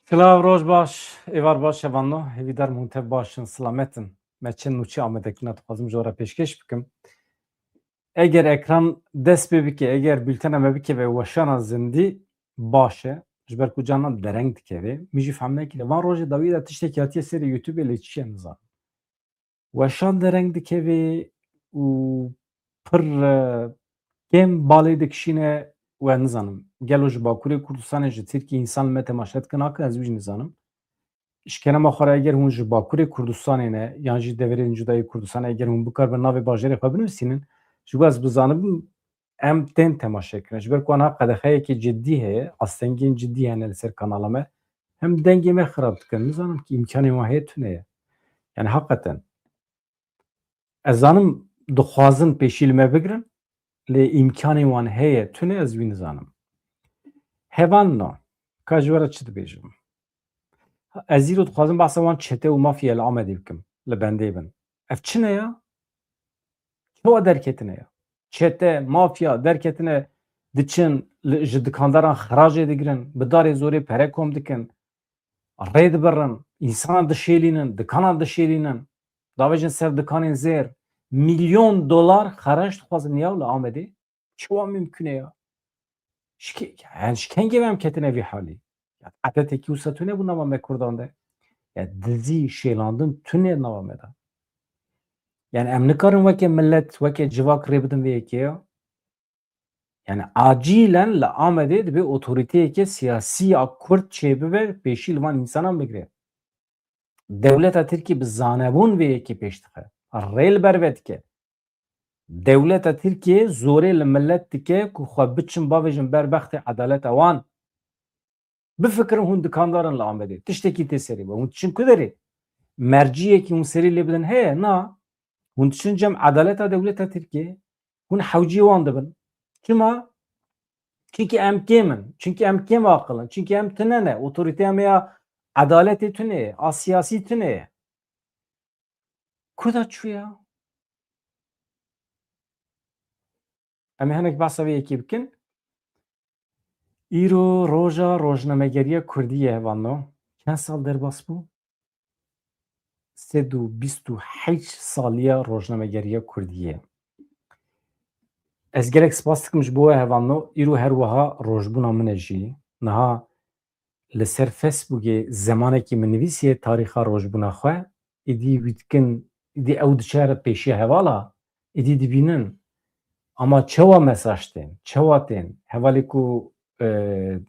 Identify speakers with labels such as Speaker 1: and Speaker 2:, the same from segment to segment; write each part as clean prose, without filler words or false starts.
Speaker 1: Silav roj baş, evar baş evanno, evidar muntev başın, selametin. Meçin nuçi amedekine tuhazım jora peşkeş bikim. Eğer ekran dest bebike, eğer bültene mebike ve vaşana zindi başe, jber kucana dereng dikeve, mijif hamme ki van roje davida tiştek yatiye seri YouTube ile çiğen zan. Vaşan dereng dikeve u pır kem balay dikişine ve nizanım. Gelo ji Bakurê Kurdistanê ji Tirkiye insan me temaşe dikin hakin ez wî nizanım. İşkene xwe eger hûn ji Bakurê Kurdistanê ne yan jî deverên cudayê Kurdistanê eger hûn bikarbin navê bajarê xwe binivîsînin ji bo ez bizanim em tên temaşekirin ji ber ku aniha qedexeyekê ciddî heye astengiyên ciddî hene li ser kanala me hem dengê me xirab dikin nizanim ki îmkanên wan heye tune ye yani heqeten ez zanim dixwazin pêşî li me bigirin lê îmkanên wan heye tune ez wî nizanim hevan na ka ji we re çi dibêjim ez îro dixwazim behsa wan çete û mafya li Amedê bikim li bendê bin ev çi ne ya çawa derketine ya çete mafya derketine diçin ji dikandaran xiracê digirin bi darê zorê perekom dikin rê dibirin însanan dişêlînin dikanan dişêlînin davêjin ser dikanên zêr milyon dolar xeraj dixwazin ya li Amedê çawa mümkün e ya yani şikenge em ketine vî halî edetekî wisa tune bû nava me Kurdan de ya dizî şêlandin tune nava me de yani em nikarin weke millet weke civak rê bidin vê yekê ya yani acilen li Amedê dibe otoriteyeke siyasî ya Kurd çêbibe pêşî li van însanan bigire dewleta Tirkiye bi zanebûn vê yekê pêş dixe rê li ber ve dike dewleta Tirkiye zorê li millet dike ku xwe biçin bavêjin berbextê edaleta wan bifikirin hûn dikandarin li Amedê tiştekî tê serî be hûn diçin ku derê merciyekî hûn serî lê bidin heye na hûn diçin cem edaleta dewleta Tirkiye hûn hewciyê wan dibin çima çünkü em kêmin çünkü em kêm aqilin çünkü em tune ne otorîteya me ya edaletê tune ye a siyasî tune ye ku da çû ya em ê hinek behsa vê yekê bikin îro roja rojnamegeriya Kurdî ye hevano çend sal derbas bû sed û bîst û heşt saliya rojnamegeriya Kurdî ye ez gelek spas dikim ji bo we hevano îro her wiha rojbûna min e jî niha li ser Facebookê zemanekî min nivîsiye tarîxa rojbûna xwe êdî wî dikin êdî ew diçe pêşiya hevala êdî dibînin ama çawa mesaj tên çawa tên hevalê ku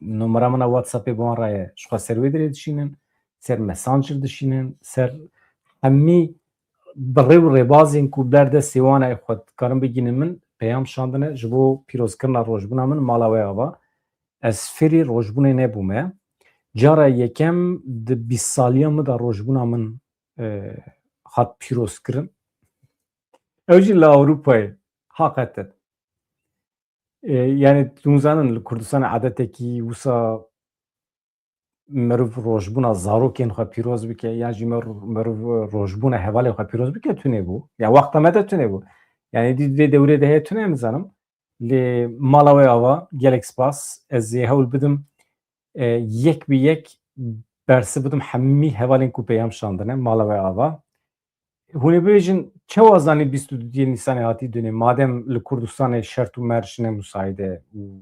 Speaker 1: numara min a WhatsAppê bi wan re ye ji xwe ser wê dirê dişînin ser Messenger dişînin ser hemî bi rêw û rêbazên ku berdestê wan e xwe dikarin bigînin min peyam şandine ji bo pîrozkirina rojbûna min mala we ava ez fêrî rojbûnê nebûme cara yekem di bîst saliya min de rojbûna min hat pîrozkirin ew jî li Ewropayê heqeten yani tunzanin li Kurdistanê edetekî wisa mirov rojbûna zarokên xwe pîroz bike yan jî mirov rojbûna hevalê xwe pîroz bike tune bû ya wexta me de tune bû yani dî vê dewrê de heye tune nizanim lê mala we ava gelek spas ez ê hewl bidim yek bi yek bersi bidim hemî hevalên ku peyam şandine mala we ava hûn ê bibêjin çawa zanî bîst û duyê Nîsanê hatî dunê madem li Kurdistanê şert û mer jine musayîd e û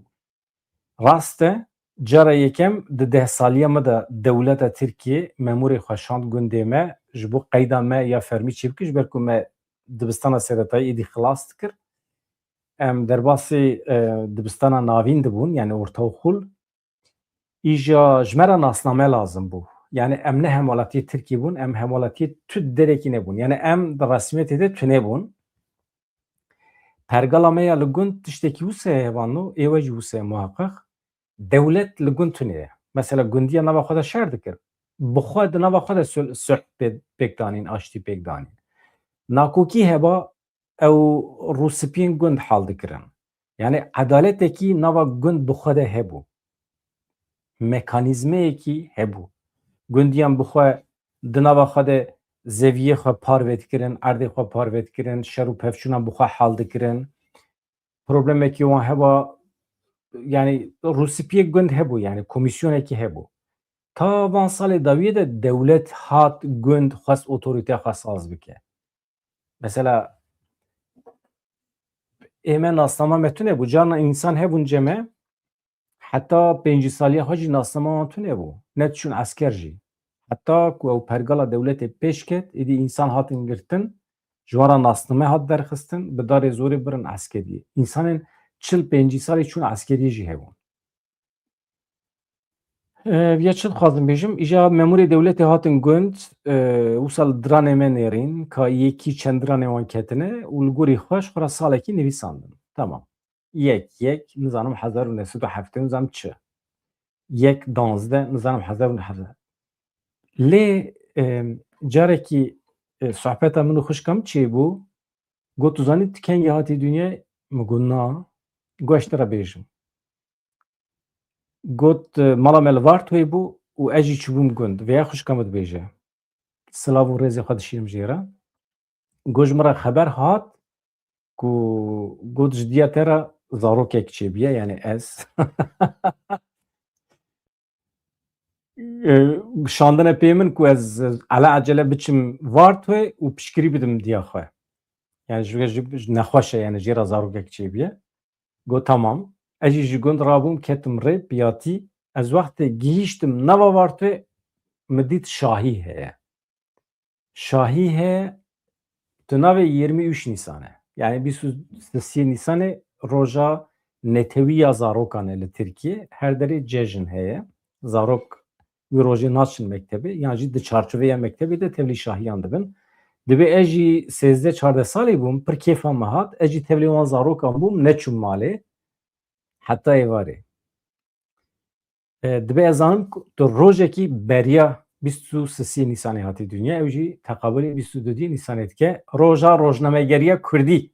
Speaker 1: rast e cara yekem di deh saliya me de dewleta Tirkiye memûrê xwe şand gundê me ji bo qeyda me ya fermî çê bikir ji ber ku me dibistana serretayî êdî xilas dikir em derbasî dibistana navîn dibûn yani orta û xul îja ji me re nasname lazim bû yani em ne hemalatiyê Tirkiye bûn em hemalatiyê tu derekî nebûn yani em di resmiyetê de tune bûn pergala me ya li gund tiştekî wisa ye hevano êwe jî wisa ye muheqeq dewlet li gund tune ye mesela gundiya nava xwe de şer dikir bi xwe di nava xwe de sulh pêk danîn aştî pêk danîn nakokî heba ew rûspiyên gund hal dikirin yani edaletekî nava gund bi xwe de hebû mekanîzmeyekî hebû gundiyan bi xwe di nava xwe de zeviyê xwe parve dikirin erdê xwe parve dikirin şer û pevçûnan bi xwe hal dikirin problemekî wan heba yani rûspiyê gund hebû yani komîsyonekî hebû تا van salê dawiyê de dewlet hat gund xwest otorîte xwe saz bike. Mesela ême nasnama me tune bû, carna însan hebûn ceme heta pêncî saliya xwe jî nasnama wan tune bû. Ne diçûn esker jî. Heta ku ew pergala dewletê pêş ket, êdî însan hatin girtin, ji wara nasname hat derxistin, bi darê zorê birin eskeriyê. Însanên çil pêncî salî çûn eskeriyê jî hebûn. Ya çi dixwazim bêjim, îja memûrê dewletê hatin gund, wisa li diranê me nêrîn, ka yekî çend diranê wan ketine û li gorî xwe ji xwe re salekî nivîsandin. Tamam. Yek, nizanim 1970 nizanim çi. Yek danzde, nizanim 1970. Lê carekî sohbeta min û xwişkam çê bû, got tu zanî tu kengî hatî dûnyayê? Min got na. Got ez te re bêjim. Got mala me li Vartoyê bû û ez jî çûbûm gund. Vêya xwişka min dibêje. Silav û rêzê xwe dişîrim jê re. Got ji min re xeber hat ku got ji diya te re zarokek çêbiye yani ez. Şandine pê min ku ez eleacele biçim Vartoyê û piştgirî bidim diya xwe. Yani ji nexweşe yani jê re zarokek çêbiye. Got tamam. Ez jî ji gund rabûm ketim rê piyatî. Ez wextê gihîştim nava Vartoyê min dît Şahî heye. Şahî heye di navê 23 Nîsanê. Yani 23 Nîsanê roja netewîya zarokan e li Tirkiye. Her derê cejin heye. Zarok wî rojê naçin mektebê yan jî di çarçoveya mektebê de tevlî şahiyan dibin. Divê ez jî 13-14 salî bûm, pir kêfa me hat. Ez jî tevlî wan zarokan bûm, neçûm malê. Heta êvarê. Divê ez zanim tu rojekî beriya 23 Nîsanê hatî dûnya, ew jî teqabûlê 22 Nîsanê dike. Roja Rojnamegeriya Kurdî.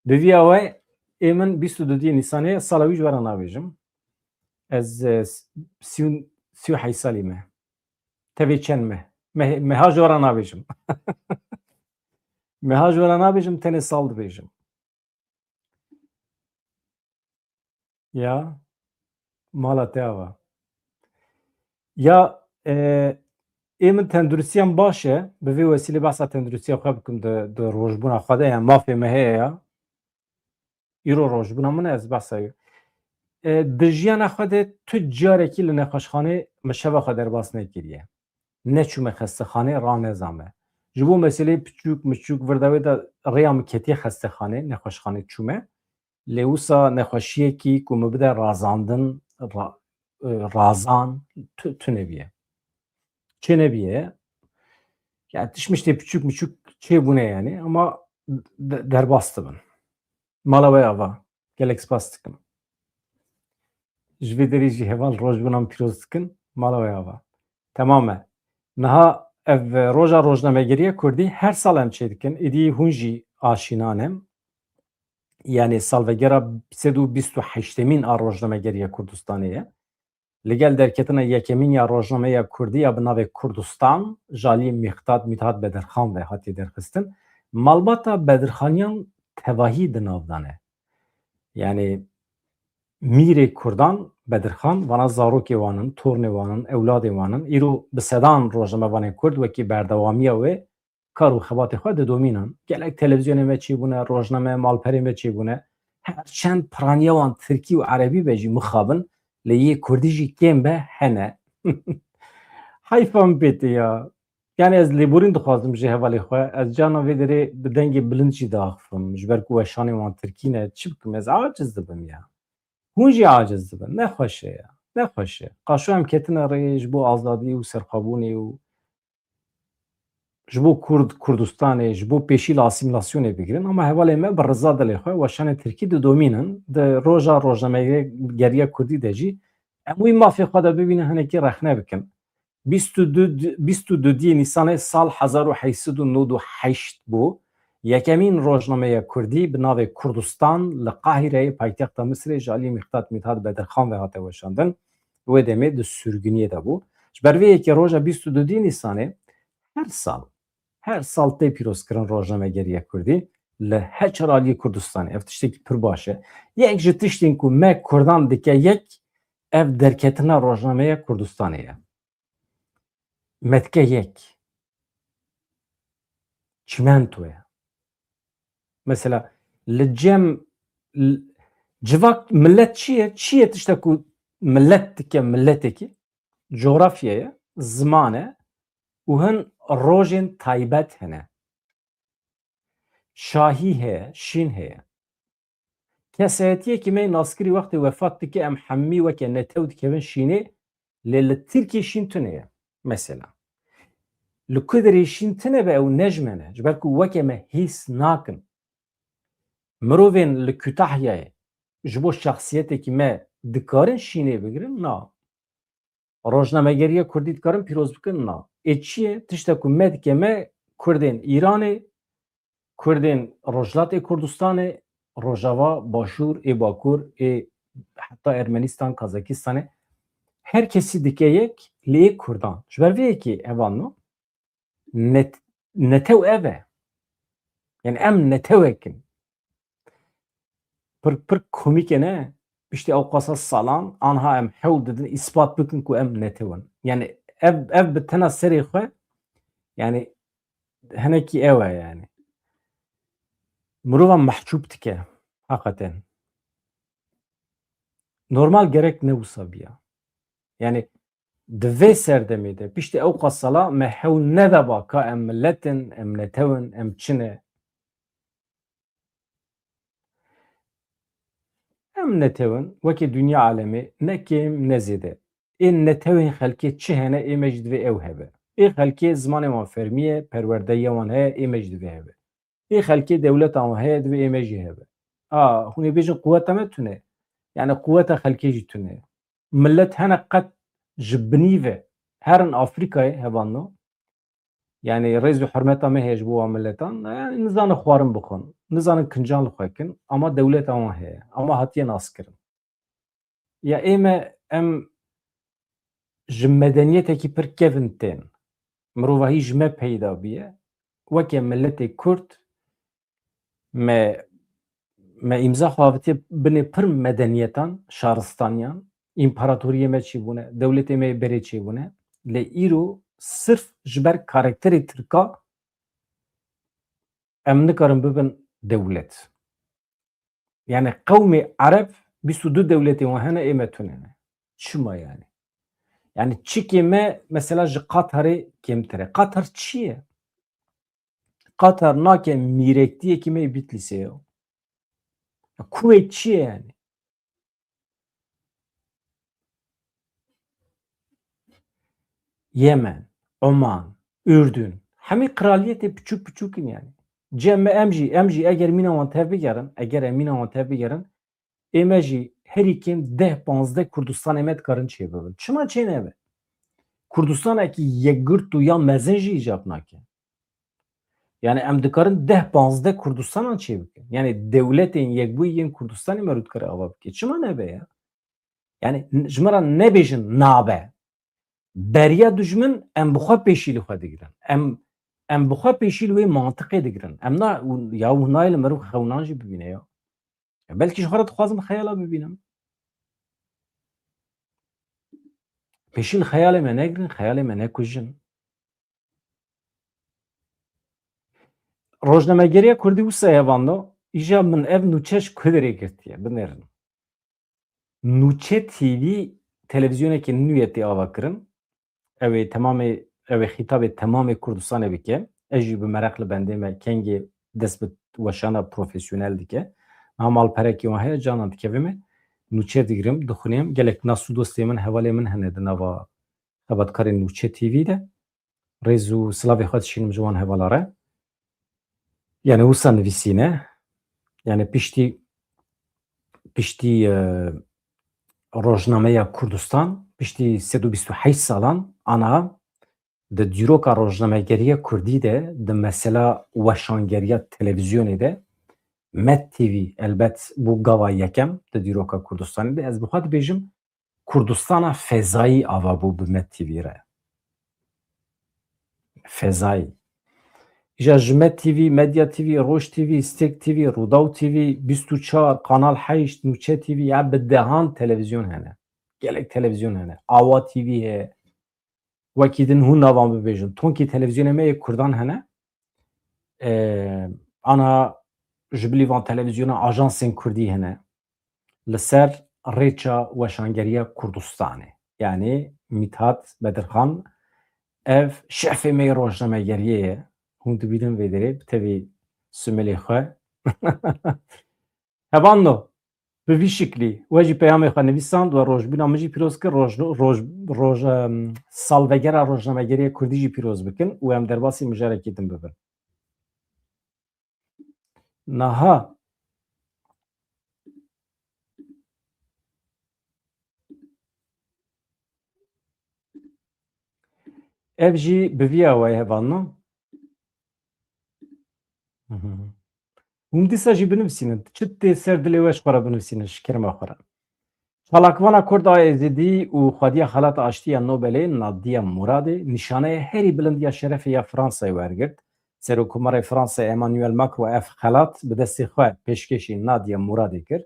Speaker 1: Bi vîya we ê min 22 Nîsanê sala wî ji we re nabêjim. Ez 38 salî me. Tevê çend me. Meha ji we re nabêjim. Meha ji we re nabêjim, tenê sal dibêjim. Ya mala te ava. Ya ê min tenduristiyan baş e, bi vê wesîlê behsa tenduristiya xwe bikim di rojbûna xwe de yani mafê me heye ya. Îro rojbûna min e ez behsa wê. Di jiyana xwe de tu carekî li nexweşxanê min şeva xwe derbas nekiriye. Neçûme xestexanê ranezame. Ji bo meseleyê piçûk miçûk virdewê de rêya min ketiye xestexanê, nexweşxanê çûme. Lê wisa nexweşiyekî ku min bide razandin, razan tu nebiye. Çê nebiye. Yani tişmiştê piçûk miçûk çêbûne yani ama derbas dibin. Mala we ava. Gelek spas dikim. Ji vê derê jî heval rojbûna min pîroz dikin. Mala we ava. Tamam e. Niha ev roja Rojnamegeriya Kurdî her sal em çê dikin. Êdî hûn jî aşînan em. Yani salvegera 328 a Rojnamegeriya Kurdistanê ye. Li gel derketina yekemîn ya Rojnameya Kurdî ya bi navê Kurdistan ji aliyê Mîthat Bedirxan ve hatî derxistin. Malbata Bedirxaniyan tevahî di navdan e. Yani mîrê Kurdan Bedirxan vana zarokê wan in, tornê wan in, ewladê wan in. Îro bi sedan rojnamevanên Kurd wekî berdewamiya wê kar û xebatê xwe didomînin. Gelek televizyonê me çêbûne, rojname malperê me çêbûne. Her çend piraniya wan Tirkî û Erebî ve jî mixabin. Lê yê Kurdî jî kêm be hene. Heyfa min pê tê ya. Yani ez lêborîn dixwazim ji hevalê xwe. Ez cana vê derê bi dengê bilind jî diaxivim. Ji ber ku weşanê wan Tirkî ne çi bikim ez aciz dibim ya. Hûn jî aciz dibin. Nexweş e ya. Nexweş e. Qaşo em ketine rê ji bo azadî û serxwebûnê û ji bo Kurdistanê ji bo pêşîl asîmilasyonê bigirin ama hevalê me bi riza dilê xwe weşanê Tirkî didomînin. Di roja Rojnamegeriya Kurdî de jî em wî mafê xwe de bibînin hinekî rexne bikin. 22 Nîsanê sal 1898 bû. Yekemîn Rojnameya Kurdî bi navê Kurdistan li Qahîreyê paytexta Misrê ji aliyê Mîthat Bedirxan ve hate weşandin. Wê demê di sürgûniyê de bû. Ji ber vê yekê roja 22 Nîsanê her sal tê pîrozkirin Rojnamegeriya Kurdî li heçer aliyê Kurdistanê. Ev tiştekî pir baş e. Yek ji tiştên ku me Kurdan dike yek ev derketina Rojnameya Kurdistanê ye. metke yek çimentoya. Mesela li cem civak millet çiye? Çiye tişte ku millet dike milleteki coğrafyaya, zimane û hin rojên taybet hene. Şahî heye, şîn heye. Kesayetiyekî me naskirî wextê vefat dike em hemî weke netew dikevin şînê lê li Tirkiye şîn tune ye. Mesela. Li Kudirê şîn tune ve ew nejmene ji ber ku weke me hîs nakin. Mirovên li Kütahyayê ji bo şexsiyetekî me dikarin şînê bigirin? Na. Rojnamegeriya Kurdî dikarin pîroz bikin? Na. Çi ye? Tiştek ku me dike me Kurdên Îranê, Kurdên Rojhilatê Kurdistanê, Rojava, Başûr, ê Bakur, ê heta Ermenistan, Kazakistanê her kesî dike yek lê Kurdan. Ji ber vê yekê evan netew ev e. Yani em netewekin. Pir komîk e ne? Piştî ew qasa salan anha em hewl didin îspat bikin ku em netewin. Yani ev bi tena serê xwe yani hinekî ew e yani. Mirovan mehcûb dike heqeten. Normal gerek ne wisa biya. Yani di vê serdemê de piştî ew qasala me hewl nedeba ka em milletin, em netewin, em çi ne. Em netewin wekî dünya alemê ne kêm ne zêde. Ê netewên xelkê çi hene ême ji divê ew hebe. Ê xelkê zimanê wan fermî ye, perwerdeyiya wan heye ême ji divê hebe. Ê xelkê dewleta wan heye divê ême jî hebe. A hûn ê bêjin quweta me tune. Yani quweta xelkê jî tune. Millet hinek qet ji binî ve herin Afrikayê hevanno yani rêz û hurmeta me heye ji bo wan milletan yani nizanin xwarin bixwin, nizanin kincan li xwe bikin ama dewleta wan heye ama hatiye naskirin. Ya ême em ji medeniyetekî pir kevin tên. Mirovahî ji me peyda bûye weke milletê Kurd me îmza xwavitiye binê pir medeniyetan, şaristaniyan, împaratoriyê me çîbûne, dewletê me berê çêbûne lê îro sirf ji ber karakterê Tirka em nikarin bibin dewlet. Yani qewmê Ereb bîst û du dewletên wan hene ême tune ne. Çima yani? Yani çikê me mesela ji Qatarê kêmtir e. Qatar çi ye? Qatar nake mîrektiyekî me ê Bitlisê ye. Kuveyt çi ye yani? Yemen, Oman, Ürdün hemî kraliyetê piçûk piçûk in yani. Cem em jî eger mîna wan tev bigerin, eger em mîna wan tev bigerin ême jî herî kêm 10-15 Kurdistanê me dikarin çêbibin. Çima çê nebe? Kurdistanekî yekgirt û ya mezin jî îcab nake. Yani em dikarin 10-15 Kurdistanan çêbikin. Yani dewletên yekbûyî yên Kurdistanê me rû dikare ava bike. Çima nebe ya? Yani ji me re nebêjin nabe. Beriya dijmin em bi xwe pêşî li xwe digirin. Em bi xwe pêşî li wê mantiqê digirin. Em na ya hûn nayê li mirov xewnan jî bibîne ya. Belkî ji xwe re dixwazim xeyala bibînim. Pêşî li xeyalê me negirin, xeyalê me nekujin. Rojnamegeriya Kurdî wisa hevando îja min ev nûçe ji Kudirê girtiye binêrin. Nûçe TV televizyonekî nû yê tê ava kirin. Ew ê temamê ew ê xîtabê temamê Kurdistanê bike. Ez jî bi mereq li bendê me kengê dest bi weşana profesyonel dike. Niha malperekê wan heye canan dikeve me nûçe digirim, dixwînim. Gelek nas û dostê min, hevalê min hene di nava xebatkarên Nûçe TV de. Rêz û silavê xwe dişînim ji wan hevala re. Yani wisa nivîsîne. Yani piştî Rojnameya Kurdistan piştî 128 salan ana di dîroka rojnamegeriya Kurdî de di mesela weşangeriya televizyonê de Met TV elbet bu gava yekem di dîroka Kurdistanê de ez bi xwe dibêjim Kurdistana fezayî ava bû bi Met TV re. Fezayî. İja ji Met TV, Medya TV, Roj TV, Stek TV, Rudaw TV, 24, Kanal 8, Nûçe TV ya bi dehan televizyon hene. Gelek televizyon hene. Ava TV heye. Wekî din hûn navan bibêjin. Tonkî televizyonê me yê Kurdan hene. Ana ji bilî van televizyona ajansên Kurdî hene li ser rêça weşangeriya Kurdistanê. Yani Mithat Bedirxan ev şefê me yê rojnamegeriyê ye. Hûn dibînin vê derê bi tevî Sümêlê xwe. Hevano bi vî şiklî we jî peyamê xwe nivîsand û rojbûna min jî pîroz kir roj salvegera rojnamegeriya Kurdî jî pîroz bikin û em derbasî mijarekî din bibin. Niha ev jî bi vî ya we hevano. Hûn dîsa jî binivîsînin. Çi tê ser dilê we ji xwe re binivîsînin ji kerema xwe re. Çalakvana Kurd a Êzidî û xwediya xelata aştiya Nobelê Nadia Muradê nîşaneya herî bilindiya şerefê ya Fransayê wergirt. Serokkomarê Fransayê Emmanuel Macron ev xelat bi destê xwe pêşkêşî Nadia Muradê kir.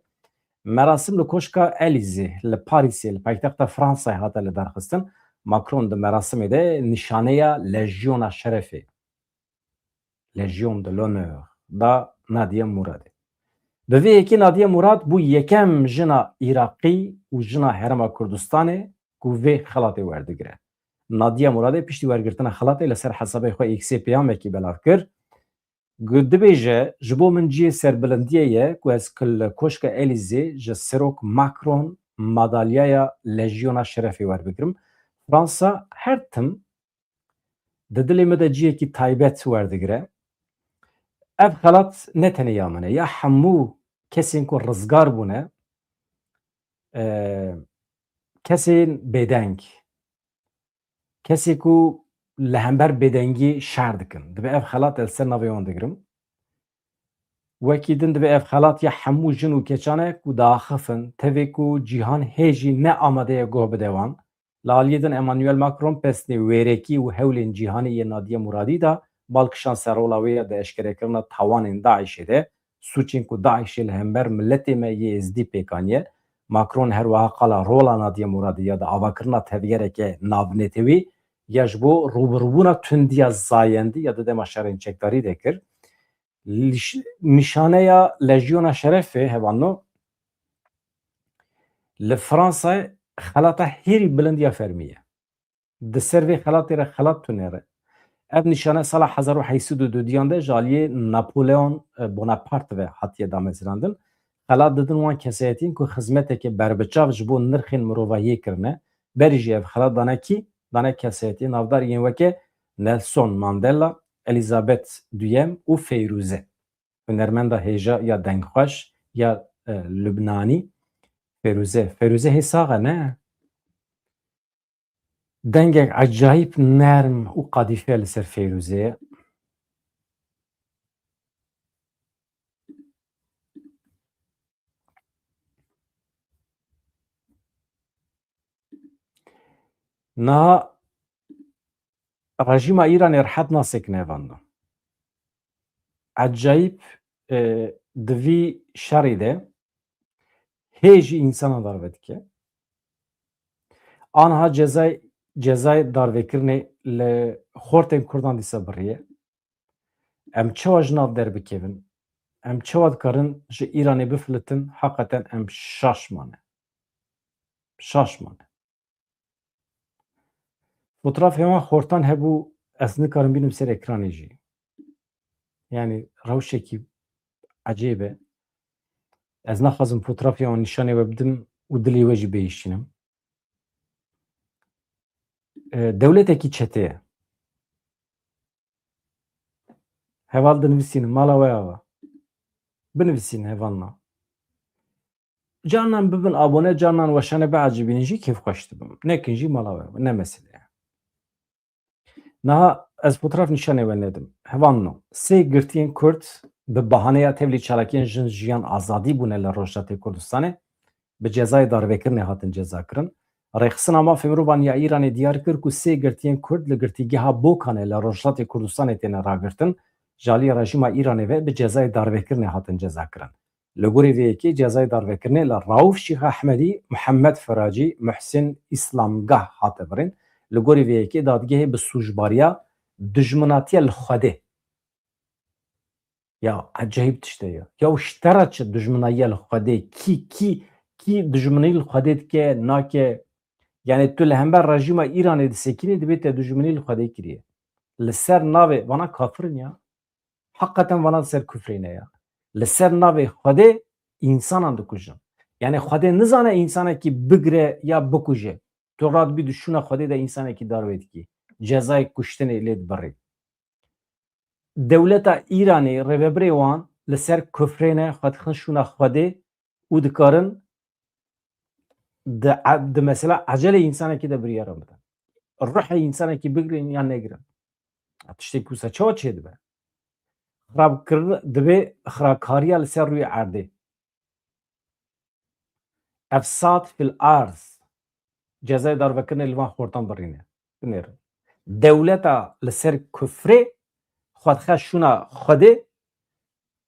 Speaker 1: Merasim li Koşka Elîzê li Parîsê li paytexta Fransayê hate li derxistin. Macron di merasimê de nîşaneya Lejyona Şerefê Legion de l'Honneur da Nadia Muradê. Bi vê yekê Nadia Murad bû yekem jina Iraqî û jina Herêma Kurdistanê ku vê xelatê werdigire. Nadia Muradê piştî wergirtina xelatê li ser hesabê xwe X'ê peyamekî belav kir. Dibêje ji bo min ciyê serbilindiyê ye ku ez li Koşka Elîzê ji Serok Macron madalyaya Lejyona Şerefê werbigirim. Fransa her tim di dilê me de ciyekî taybet werdigire. Ev xelat ne tenê ya min e ya hemû kesên ku rizgar bûne, kesên bêdeng, kesê ku li hember bêdengî şer dikin. Dibe ev xelat li ser navê wan digirim. Wekî din dibe ev xelat ya hemû jin û keçan e ku diaxifin tevê ku cîhan hêjî ne amade ye goh bide wan. Li aliyê din Emmanuel Macron pesnê wêrekî û hewlên cîhanî yê Nadia Muradî da balkişan serola wê ya di eşkerekirina tawanên Daişê de suçên ku Daişê li hember milletê me yê Êzidî pêkaniye. Macron her wiha qala rola Nadia Muradî ya da avakirina tevgereke navnetê wî ya ji bo rûbirûbûna tundiya zayendî ya di dema şerên çekdarî de kir. Nîşaneya Lejyona Şerefê hevano li Fransayê xelata herî bilind ya fermî ye. Di ser vê xelatê re xelat tunêre. Ev nîşane sala 1802 de ji aliyê Napoleon Bonaparte ve hatiye damezrandin. Xelat didin wan kesayetîn ku xizmeteke berbiçav ji bo nirxên mirovahiyê kirine. Berî jî ev xelat dane kî? Dane kesayetî navdar yên weke Nelson Mandela, Elizabeth Duyem û Feyrûze. Hunermenda hêja ya dengxweş ya Lübnanî Feyrûze. Feyrûze hê sax e ne? Dengek ecayîb nerm û qadîfe li ser Feyrûzê ye. Niha rejîma Îranê rihet nasekine evan da. Ecayîb di vî şerê de hêjî însanan darve dike. Aniha cezayê darvekirinê li xortên Kurdan dîsa biriye. Em çawa ji nav derbikevin? Em çawa dikarin ji Îranê bifilitin? Heqeten em şaşmane. Şaşmane. Fotoğrafê wan xortan hebû ez nikarim bînim ser ekranê jî. Yani rewşekî ecêb e. Ez naxwazim fotoğrafê wan nîşanê we bidim û dilê we jî bihîşînim. Dewletekî çetê ye. Heval dinivîsînin mala we ava. Binivîsînin hevalna. Canan bibin abone, canan weşane biecibînin jî kêfxweş dibim. Nekin jî mala we ne mesele ye. Niha ez fotoğraf nîşanê we nedim. Hevalno sê girtiyên Kurd bi bahaneya tevlî çalakiyên jin jiyan azadî bûne li Rojdatê Kurdistanê bi cezayê darvekirinê hatin cezakirin. Rêxistina mafê mirovan ya Îranê diyar kir ku sê girtiyên Kurd li girtîgeha Bokanê li Rojdatê Kurdistanê têne ragirtin. Ji aliyê rejîma Îranê ve bi cezayê darvekirinê hatin cezakirin. Li gorî vê yekê cezayê darvekirinê li Rauf Şîx Ehmedî, Mihemed Firacî, Muhsin İslamgah hate birîn. li gorî vê yekê dadgehê bi sûjbariya dijminatiya li Xwedê. Ya acayip tişte ya. Ya ji te re çi dijminayiya li Xwedê kî dijminî li Xwedê dike nake yani tu li hember rejîma Îranê disekînî divê te dijminî li Xwedê kiriye. Li ser navê vana kafirin ya. Hakikaten vana ser küfrê ne ya. Li ser navê Xwedê însanan dikujin. Yani Xwedê nizane însanekî bigire ya bikuje. Tu radibî di şûna Xwedê de însanekî darvê dikî. Cezayê kuştinê lê dibirî. Dewleta Îranê rêveberê wan li ser küfrê ne xwe dixin şûna Xwedê û dikarin di mesela ecelê însanekî de biryaran bidin. Ruhê însanekî bigirin yan negirin. Tiştekî wisa çawa çê dibe? Xirabkirin divê xirakariya li ser rûyê erdê. Efsad fil arz cezayê darvekirinê li van xortan birîne. Binêrin. Dewleta li ser küfrê xwe dixe şûna Xwedê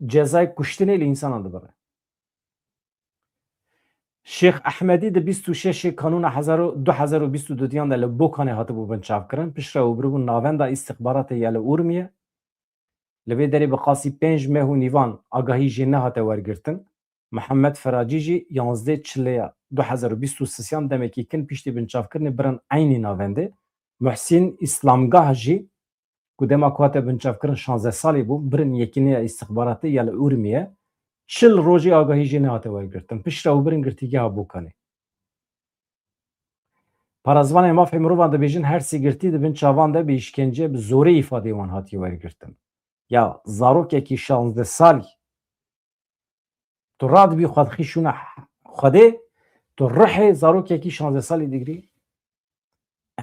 Speaker 1: cezayê kuştinê li însanan dibire. Şêx Ehmedî di 26 Kanûna 2022 de li Bokanê hatibû binçavkirin, piştre û biribûn navenda îstixbaratê ya li Urmiyê. Li vê derê bi qasî 5 meh û nîvan agahî jê nehate wergirtin. Mihemed Feracî jî 11 Çilêya 2023 demekî kin piştî binçavkirinê birin eynî navendê. Muhsîn İslamgah jî ku dema ku hate binçavkirin 16 salî bû birin yekînêya îstixbaratê ya li Urmiyê. 40 rojê agahî jê nehate wergirtin. Piştre û birin girtîgeha Bokanê. Parasvanê mafê mirovan dibêjin her sê girtî dibin çavan de bi îşkence bi zorê îfadeyê wan hatiye wergirtin. Ya zarokekî 16 salî tu radibî xwe dixî şûna Xwedê tu rihê zarokekî 16 salî digirî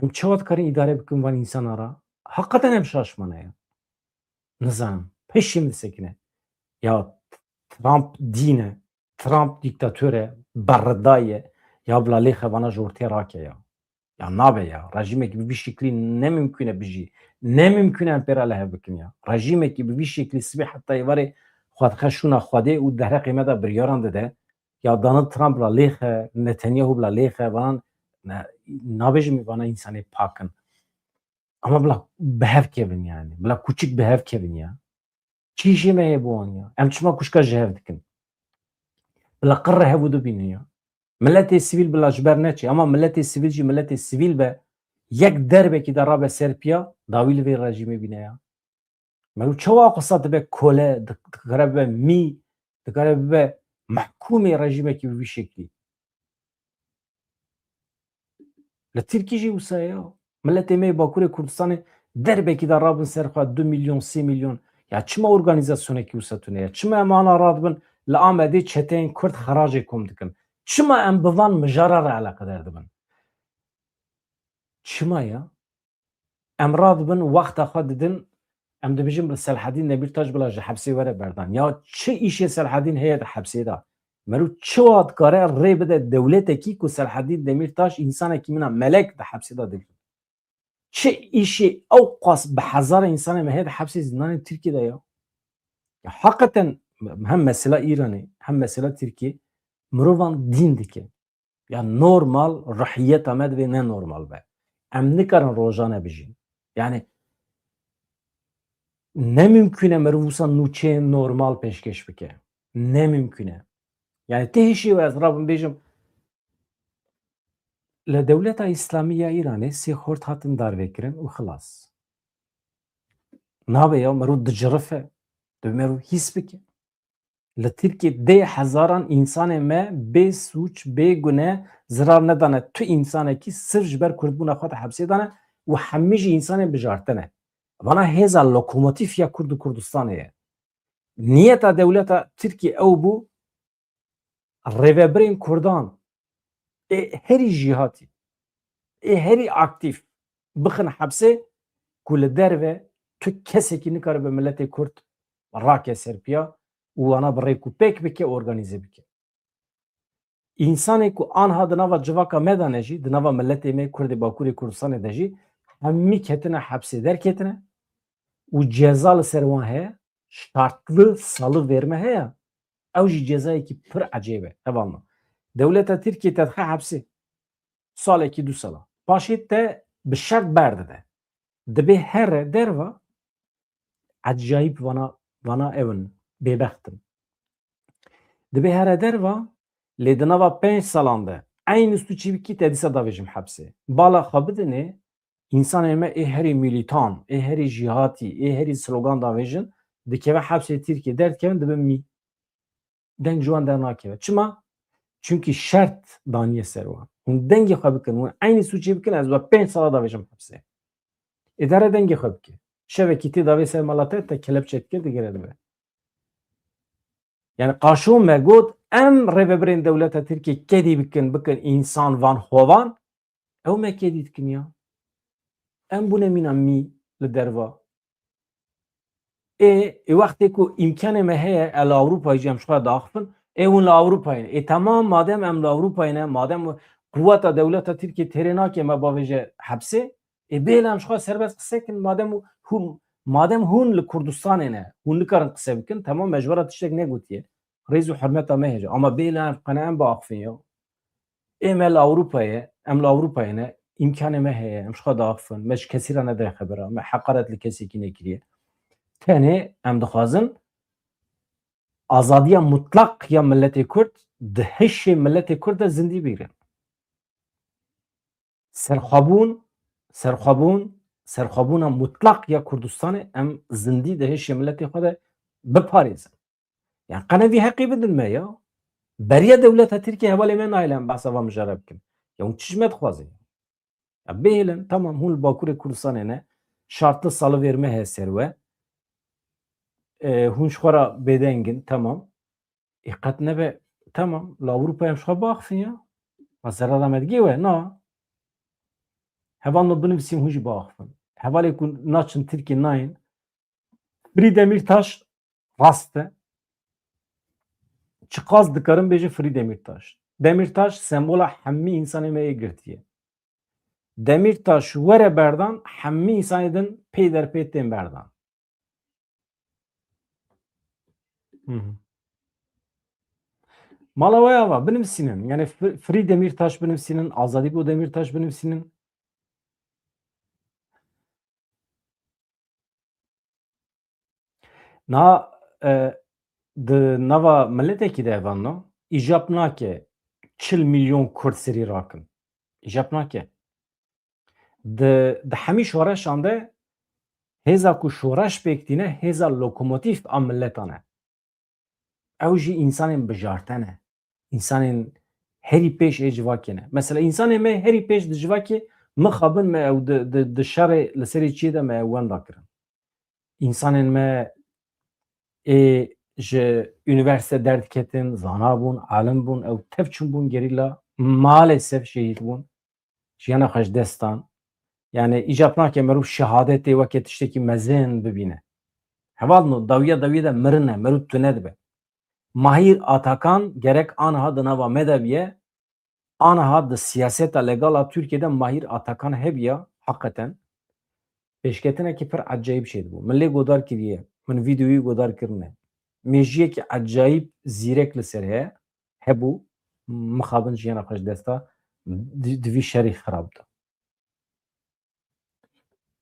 Speaker 1: em çawa dikarin îdare bikin van însanan ra? Heqeten em şaşmane ya. Nizanim pişî min disekine. Ya Trump dîn e, Trump dîktatör e, berda ye ya bila lê xevana ji ortaya rake ya. Ya nabe ya. Rejimekî bi vî şeklî nemimkün e bijî. Nemimkün e em pêra li hev bikin ya. Rejimekî bi vî şeklî sibê heta êvarê xwe dixe şûna Xwedê û derheqê me de biryaran dide. Ya Donald Trump bila lê xe, Netanyahu bila lê xe vanan nabêjim vana însanê pak in. Ama bila bi hev kevin yani. Bila kûçik bi hev kevin ya. Çî işê me heye bi wan ya. Em çima kuşka ji hev dikin. Bila qirre hevû dibînin ya. Milletê sivîl bila ji ber neçe ama milletê sivîl jî milletê sivîl be yek derbekî de rabe ser piya dawî li vê rejîmê bîne ya. Melu çawa qisa dibe kole, dikare bibe mî, dikare bibe mehkûmê rejîmekî bi vî şeklî. Li Tirkî jî wisa ye ya. Milletê me yê Bakurê Kurdistanê derbekî de rabin ser xwe 2 milyon 3 milyon. Ya çima organîzasyonekî wisa tune ye? Çima em ana radibin li Amedê çeteyên Kurd xeracê kom dikin? Çima em bi van mijara re eleqedar dibin? Çima ya? Em radibin wexta xwe didin em dibêjin bi Selhedîn Demirtaş bila ji hepsê were berdan. Ya çi îşê Selhedîn heye di hepsê de? Melu çiwa dikare rê bide dewletekî ku Selhedîn Demirtaş însanekî mina melek di hepsê de digrin. Çi îşê ew qas bi hezara însanê me heye di hepsê zindanên Tirkiyeyê de ya? Ya hakikaten hem mesela İranê hem mesela Tirkiye mirovan dîn dike. Ya normal rihiyeta me divê ne normal be. Em nikarin rojane bijîn. Yani nemimkün e meriv wisa nûçeyên normal pêşkeş bike. Nemimkün e. Yani tê hişî ez rabim bêjim li dewleta İslamî ya Îranê sê xort hatin darvêkirin û xilas. Nabe ya meriv dicirife, divê meriv hîs bike. Li Tirkiye dê hezaran însanê me bê sûç, bê guneh zirar nedane. Tu însanekî sirf ji ber Kurdbûna xwe de hepsê dane û hemî jî însanên bijartine. Vana hêza lokomotîf ya Kurd û Kurdistanê ye. Niyeta dewleta Tirkiye ew bû rêveberên Kurdan ê herî jîhatî, ê herî aktîf bixin hepsê ku li derve tu kesekî nikare bi milletê Kurd rake serpiya û wana bi rêk û pêk bike organîze bike. İnsanê ku anha di nava civaka me de ne jî di nava milletê me Kurdê Bakurê Kurdistanê de jî hemî ketine hepsê derketine û ceza li ser wan heye şartlı salı verme heye ew jî cezayekî pir ecêb e. Hevalna. Dewleta Tirkiye te dixe hepsê salekî 2 sala. Paşê te bi şert berdide. Dibe here derva acayip vana evin bêbextin. Dibe here derva lê di nava 5 salan de aynı suçî te dîsa davêjim hepsê. Bala xwe bidinê însanên me ê herî milîtan, ê herî jîhatî, ê herî slogan davêjin dikeve hepsê Tirkiye derdkevin dibin mî. Deng ji wan dernakeve. Çima? Çünkü şert daniye ser wan. Hûn dengê xwe bikin, hûn aynı suçî bikin ez bi 5 sala davêjim hepsê. Êdare dengê xwe bike. Şevekî tê davê ser mala te te kelepçe dikir digere dibe. Yani qaşûm me got em rêveberên dewleta Tirkiye kedî bikin însan van hovan ew me kedî dikin ya. Em bûne mîna mî li derva. Wextê ku îmkanê me heye li Ewropayê jî em ji xwe daxivin hûn li Ewropayê temam madem em li Ewropayê ne madem quweta dewleta Tirkiye têrê nake me bavêje hepsê bêle em ji xwe serbest qise bikin madem hûn li Kurdistanê ne hûn nikarin qise bikin temam mecbera tiştek negotiye rêz û hirmeta me hêje ama bêle em qene em biaxivin ya me li Ewropayê em li Ewropayê ne îmkanê me heye em ji xwe daxivin me ji kesî re nede xebera me heqaret li kesekî nekiriye tenê em dixwazin azadiya mutlak ya milletê Kurd di hişê milletê Kurd de zindî bîrin. Serxwebûna mutlak ya Kurdistanê em zindî di hişê milletê xwe de biparêzin. Yani qene vî heqî bidin me ya. Beriya dewleta Tirkiye hevalê me nayê em behsa van mijare bikin. Ya hûn çi ji me dixwazin? Ya bêhêlin tamam hûn li Bakurê Kurdistanê ne şartlı salıverme heye ser we hûn ji xwe re bêdengin tamam. Qet nebe tamam li Ewropayê em ji xwe biaxivin ya. Zerara me digê we na. Hevalno binivîsîn hûn jî biaxivin. Hevalê ku naçin Tirkiye nayên Firî Demirtaş rast e. Çi qas dikarin bêjin Firî Demirtaş. Demirtaş sembola hemî însanê me yê girtiye. Demirtaş were berdan hemî însanê din pê derpê tên berdan. Mala waya va binivîsînin yani Firî Demirtaş binivîsînin, Azadîbû Demirtaş binivîsînin. Na di nava milletekî de evanno îjab nake 40 milyon Kurd serî rakin. İjab nake. Di hemî şoreşan de hêza ku şoreş pêk tîne hêza lokomotîf a milletan e. Ew jî însanên bijarten e. İnsanên herî pêş ê civakê ne. Mesela însanê me herî pêş di civakê mixabin me ew di şerê li serê çiyê de me ew wenda kirin. İnsanên me ji üniversite derdiketin, zana bûn, alim bûn, ew tevçûn bûn gerîla malesef şehîd bûn. Jiyana xwe ji dest dan. Yani îcab nake merûv şehadetê weke tiştekî mezin bibîne. Hevalno dawiya de mirin e, merû tune dibe. Mahir Atakan gerek aniha di nava me de biye, aniha di siyaseta legala Tirkiyeyê Mahir Atakan hebiya heqeten pêşketinekî pir ecayîb şey dibû. Min lê godar kiriye, min vîdeoyî godar kirine. Mêjiyekî ecayîb zîrek li ser heye hebû mixabin jiyana xwe ji dest da di vî şerê xirab da.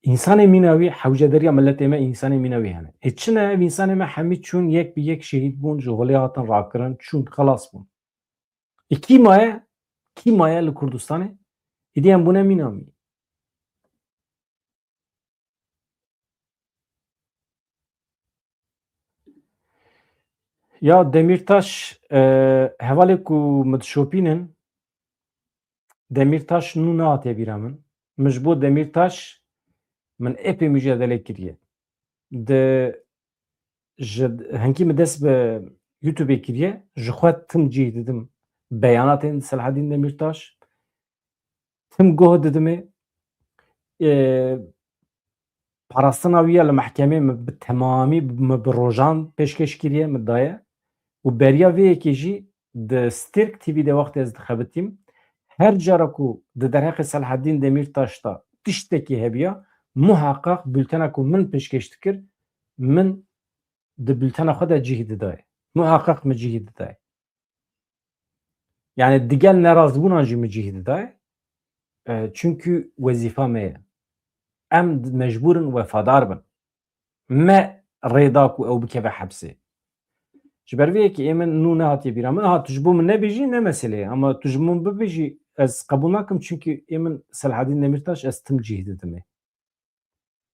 Speaker 1: İnsanê mîna wî hewcedariya milletê me însanê mîna wî hene. Çi ne ev însanê me hemî çûn yek bi yek şehîd bûn, ji holê hatin rakirin, çûn xelas bûn. Kî maye li Kurdistanê? Êdî em bûne mîna wî. Ya Demirtaş hevalê ku min dişopînin Demirtaş nû nehatiye bîra min. Min ji bo Demirtaş min epê mücadele kiriye. Henkî min dest bi YouTubeê kiriye ji xwe tim cih didim beyanatên Selaheddîn Demirtaş tim goh didimê parastina wî ya li mehkemê min bi temamî min bi rojan pêşkeş kiriye min daye û beriya vê yekê jî di Stêrk TV'de wextê ez dixebitîm her cara ku di derheqê Selaheddîn Demirtaş da tiştekî hebiya muheqqaq bültena ku min pêşkeş dikir min di bültena xwe de cih didaye. Muheqqaq min cih didaye. Yani digel nerazbûnan jî min cih didaye. çünkü vezifa me ye. Em mecburin vefadar bin. Me rêda ku ew bikeve hepsê. Ji ber vê yekê ê min nû nehatiye bîra min. Ha tu ji bo min nebêjî ne meselê ye ama tu ji min bibêjî ez qebûl nakim çünkü ê min Selahattin Demirtaş ez tim cih didimê.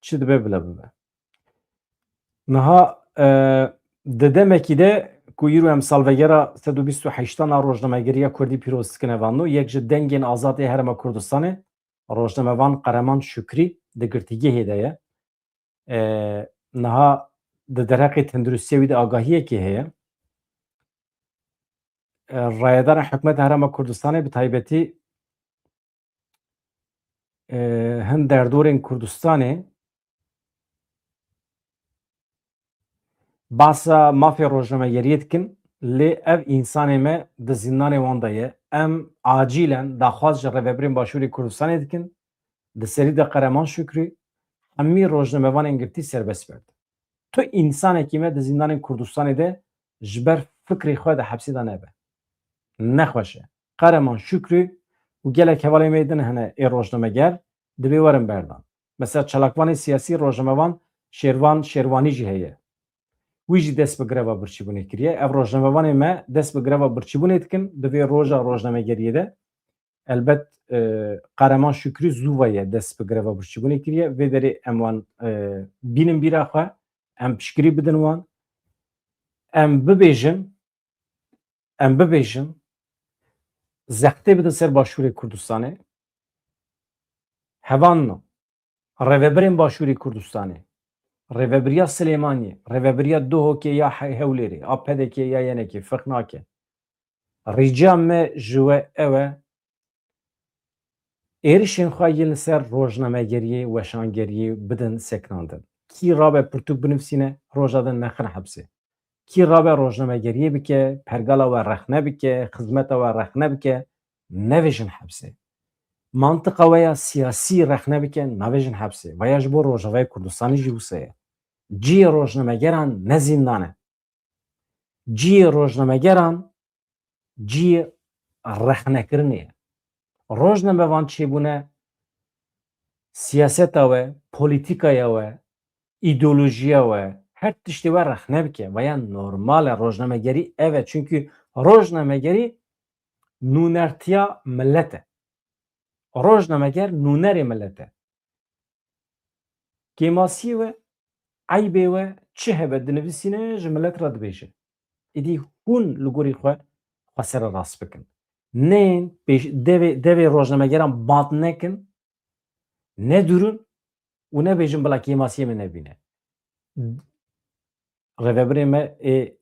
Speaker 1: Çi dibe bile bibe. Niha di demekî de ku îro em salvegera 128 Rojnamegeriya Kurdî pîroz dikine vano yek ji dengên azadê Herêma Kurdistanê Rojnamevan Qereman Şükrî di girtîgehê de ye. Niha di derheqê tenduristiyê wî de agahiyekê heye. Rayedara hikûmeta Herêma Kurdistanê bi taybetî hin derdorên Kurdistanê bahsa mafya rojnamegeriyê dikin lê ev însanê me di zindanê wan de ye. Em acîlen daxwaz ji Rêveberên Başûrê Kurdistanê dikin di serî de Qereman Şükrî hemî rojnamevanên girtî serbest berdin. Tu însanekî me di zindanên Kurdistanê de ji ber fikrê xwe de hepsî de nebe. Nexweş e. Qereman Şükrî û gelek hevalê me din hene ê rojnameger divê werin berdan. Mesela çalakvanê siyasî rojnamevan Şêrvan Şêrwanî jî heye. Wî jî dest bi greva birçîbûnê kiriye. Ev rojnamevanê me dest bi greva birçîbûnê dikin di vê roja rojnamegeriyê de. Elbet Qereman Şükrî zû ye dest bi greva birçîbûnê kiriye. Vê derê em wan bînin bîra xwe, em piştgirî bidin wan, em bibêjin zextê bidin ser Başûrê Kurdistanê. Hevan Rêveberên Başûrê Kurdistanê, Rêveberiya Silêmaniyê, Rêveberiya Duhokê ya Hewlêrê, a pedekê ya yenekê firq nake. Rîca me ji we ew e êrişên xwe yên li ser rojnamegeriyê, weşangeriyê bidin sekandin. Kî rabe pirtûk binivîsîne, roja din nexin hepsê. Kî rabe rojnamegeriyê bike, pergala we rexne bike, xizmeta we rexne bike, nevêjin hepsê. Mantıqa we ya siyasî rexne bike, navêjin hepsê. Veya ji bo Rojavayê Kurdistanê jî wisa ye. Ciyê rojnamegeran ne zindan e. Ciyê rojnamegeran ciyê rexnekirinê ye. Rojnamevan çêbûne siyaseta we, polîtîkaya we, îdeolojiya we, her tiştê we rexne bike. Veya normal e rojnamegerî ev e. Çünkü rojnamegerî nûnertiya millet e. Rojnameger nûnerê millet e. Kêmasiyê we, eybê we çi hebe dinivîsîne ji millet re dibêje. Êdî hûn li gorî xwe xwesere rast bikin. Neyên devê rojnamegeran band nekin, ne durun û nebêjin bila kêmasiyê min nebîne. Rêveberê me ê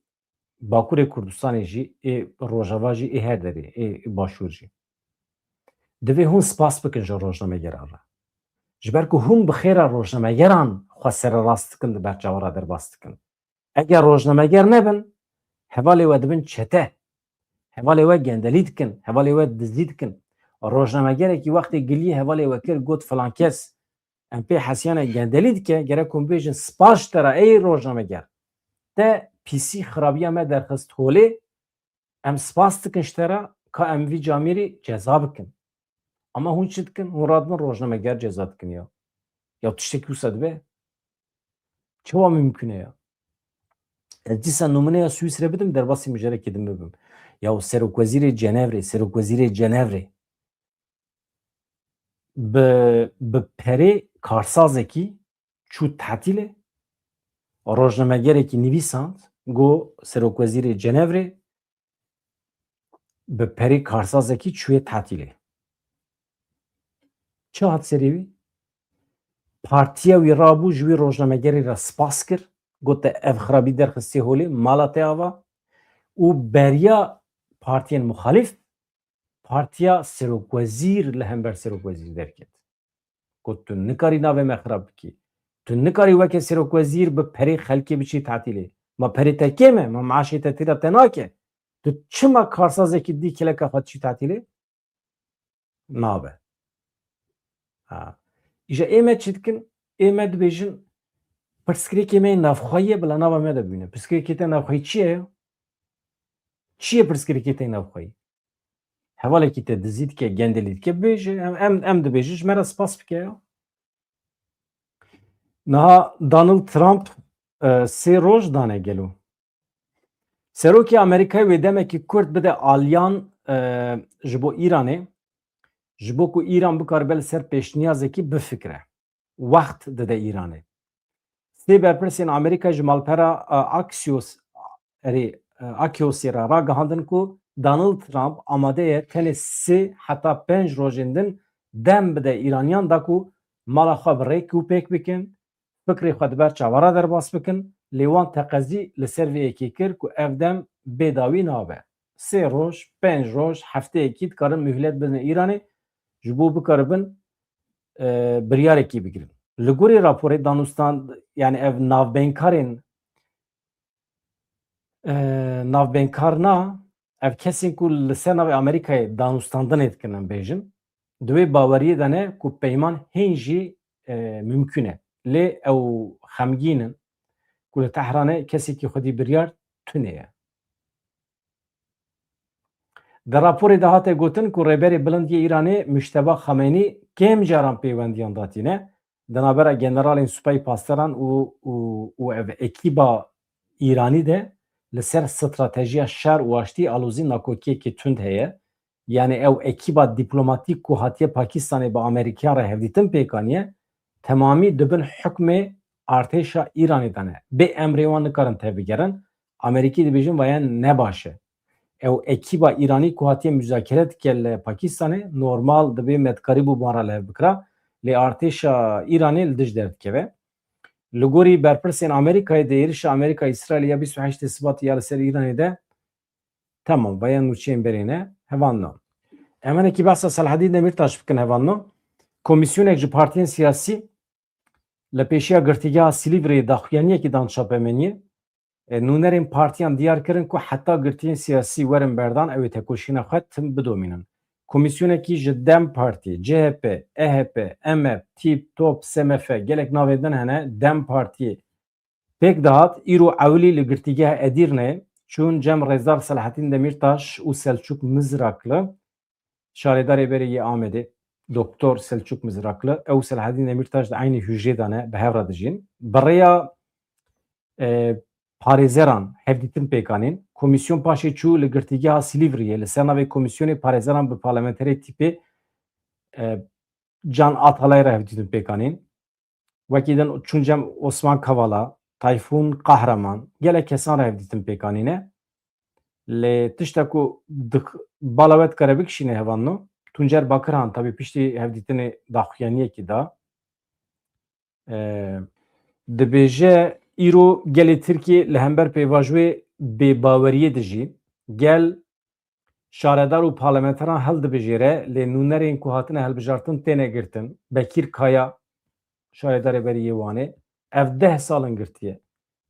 Speaker 1: Bakurê Kurdistanê jî ê Rojava jî ê her derê ê Başûr jî. Divê hûn spas bikin ji rojnamegeran re. Ji ber ku hûn bi xêra rojnamegeran xwesere rast dikin di ber çavara derbas dikin. Eger rojnameger nebin, hevalê we dibin çete. Hevalê we gendelî dikin, hevalê we dizdî dikin. Rojnamegerekî wextê giliyê hevalê we kir got filan kes em pê hesiyane gendelî dike, gerek hûn bêjin spas te re ey rojnameger. Te pîsî xirabiya me derxist holê, em spas dikin ji te re ka em vî camerî ceza bikin. Ama hûn çi dikin? Hûn radibin rojnameger ceza dikin ya. Ya tiştekî wisa dibe? Çawa mümkün e ya? Ez dîsa numuneya Swîsrê bidim derbasî mijarekê din bibim. Ya Serokwezîrê Cenevre bi perê karsazekî çû tetilê rojnamegerekî nivîsand got Serokwezîrê Cenevre bi perê karsazekî çûye tetilê. Çi hat serê wî? Partiya wî rabû ji wî rojnamegerê re spas kir, got te ev xirabî derxistî holê, mala te ava û beriya partiyên muxalîf Partiya Serokwezîr li hember Serokwezîr derket. Got tu nikarî navê me xirab bikî. Tu nikarî weke Serokwezîr bi perê xelkê biçî tetilê. Ma perê te kêm e, ma maaşê te têra te nake. Tu çima karsazekî dî kileka xwe çî tetilê? Nabe. Îja ême çi dikin? Ême dibêjin pirsgirêkê me navxwayî ye bila nava me de bîne. Pirsgirêkê te navxwayî çi ye? Çi ye pirsgirêkê te navxwayî? hevalekî te dizî dike gendelî dike bêje em dibêje ji me re spas bike ya. Niha Donald Trump sê roj dane gelo. Serokê Amerîkayê wê demekî Kurd bide aliyan ji bo Îranê ji bo ku Îran bikaribe li ser pêşniyazekî bifikire. Wext dide Îranê. Sê berpirsên Amerîkayê ji malpera Axiosê re ragihandin ku Donald Trump amade ye tenê sê heta 5 rojên din dem bide Îraniyan da ku mala xwe bi rêk û pêk bikin, fikrê xwe di ber çavara derbas bikin, lê wan teqezî li ser vê yekê kir ku ev dem bêdawî nabe. 3 roj, 5 roj, hefteyekî dikarin mühlet bidin Îranê ji bo bikaribin biryarekî bigirin. Li gorî raporê danûstan yani ev navbênkarna ev kesên ku li ser navê Amerîkayê danûstandinê dikin em bêjin di wê baweriyê de ne ku peyman hên jî mümkün e. Lê ew xemgîn in ku li Tehranê kesekî xwedî biryar tune ye. Di raporê de hate gotin ku rêberê bilindiyê Îranê Mujteba Xemenî kêm caran peywendiyan datîne di navbera generalên supayê pasteran û ev ekîba Îranî de li ser stratejiya şer û aştî alozî nakokiyekê tund heye. Yani ew ekîba dîplomatîk ku hatiye Pakistanê bi Amerîkiyan re hevdîtin pêkaniye temamî dibin hukmê artêşa Îranê de ne. Bê emrê wan nikarin tevbigerin. Amerîkî dibêjin vayan ne baş e. Ew ekîba Îranî ku hatiye müzakere dike li Pakistanê normal dibe medkarî bû wan re li hev bikira lê artêşa Îranê li dij derdikeve. Li gorî berpirsên Amerîkayê de êrişa Amerîka İsraîlê ya 28 Sibatî ya li ser Îranê de temam vayan nûçeyên berê ne hevan no. Em hinekî behsa Selahedîn Demirtaş bikin hevan no. Komîsyonek ji partiyên siyasî li pêşiya girtîgeha Silîvreyê daxuyaniyekî dan çapemeniyê nûnerên partiyan diyar kirin ku heta girtiyên siyasî werin berdan ew ê tekoşîna xwe tim bidomînin. Komîsyonekî ji Dem Partî, CHP, EHP, MF, TİP, TOP, SMF gelek navê din hene Dem Partiyê pêk dihat îro ewlî li girtîgeha Edirneyê çûn Cem Rêzdar Selahedîn Demirtaş û Selçuk Mizraklı şarêdarê berê yê Amedê Doktor Selçuk Mizraklı ew Selahedîn Demirtaş di aynî hûjrê de ne bi hev re dijîn. Bi rêya parêzeran hevdîtin pêkanîn komîsyon paşê çû li girtîgeha Silîvriyê li ser navê Komîsyonê Parêzeran bi Parlamenterê tîpê Can Atalay re hevdîtin pêkanîn. Wekî din çûn Cem Osman Kavala, Tayfûn Qahraman gelek kesan re hevdîtin pêkanîne. Lê tiştek ku bala we dikare bikişîne hevan no. Tuncer Bakirhan tabii piştî hevdîtinê daxuyaniyekî da dibêje îro gelê Tirkiye li hember pêvajoyê bêbaweriyê de jî gel şaredar û parlamenteran heldibijêre lê nûnerên ku hatine helbijartin têne girtin. Bekîr Kaya şaredarê berî yê Wanê ev 10 salin girtiye.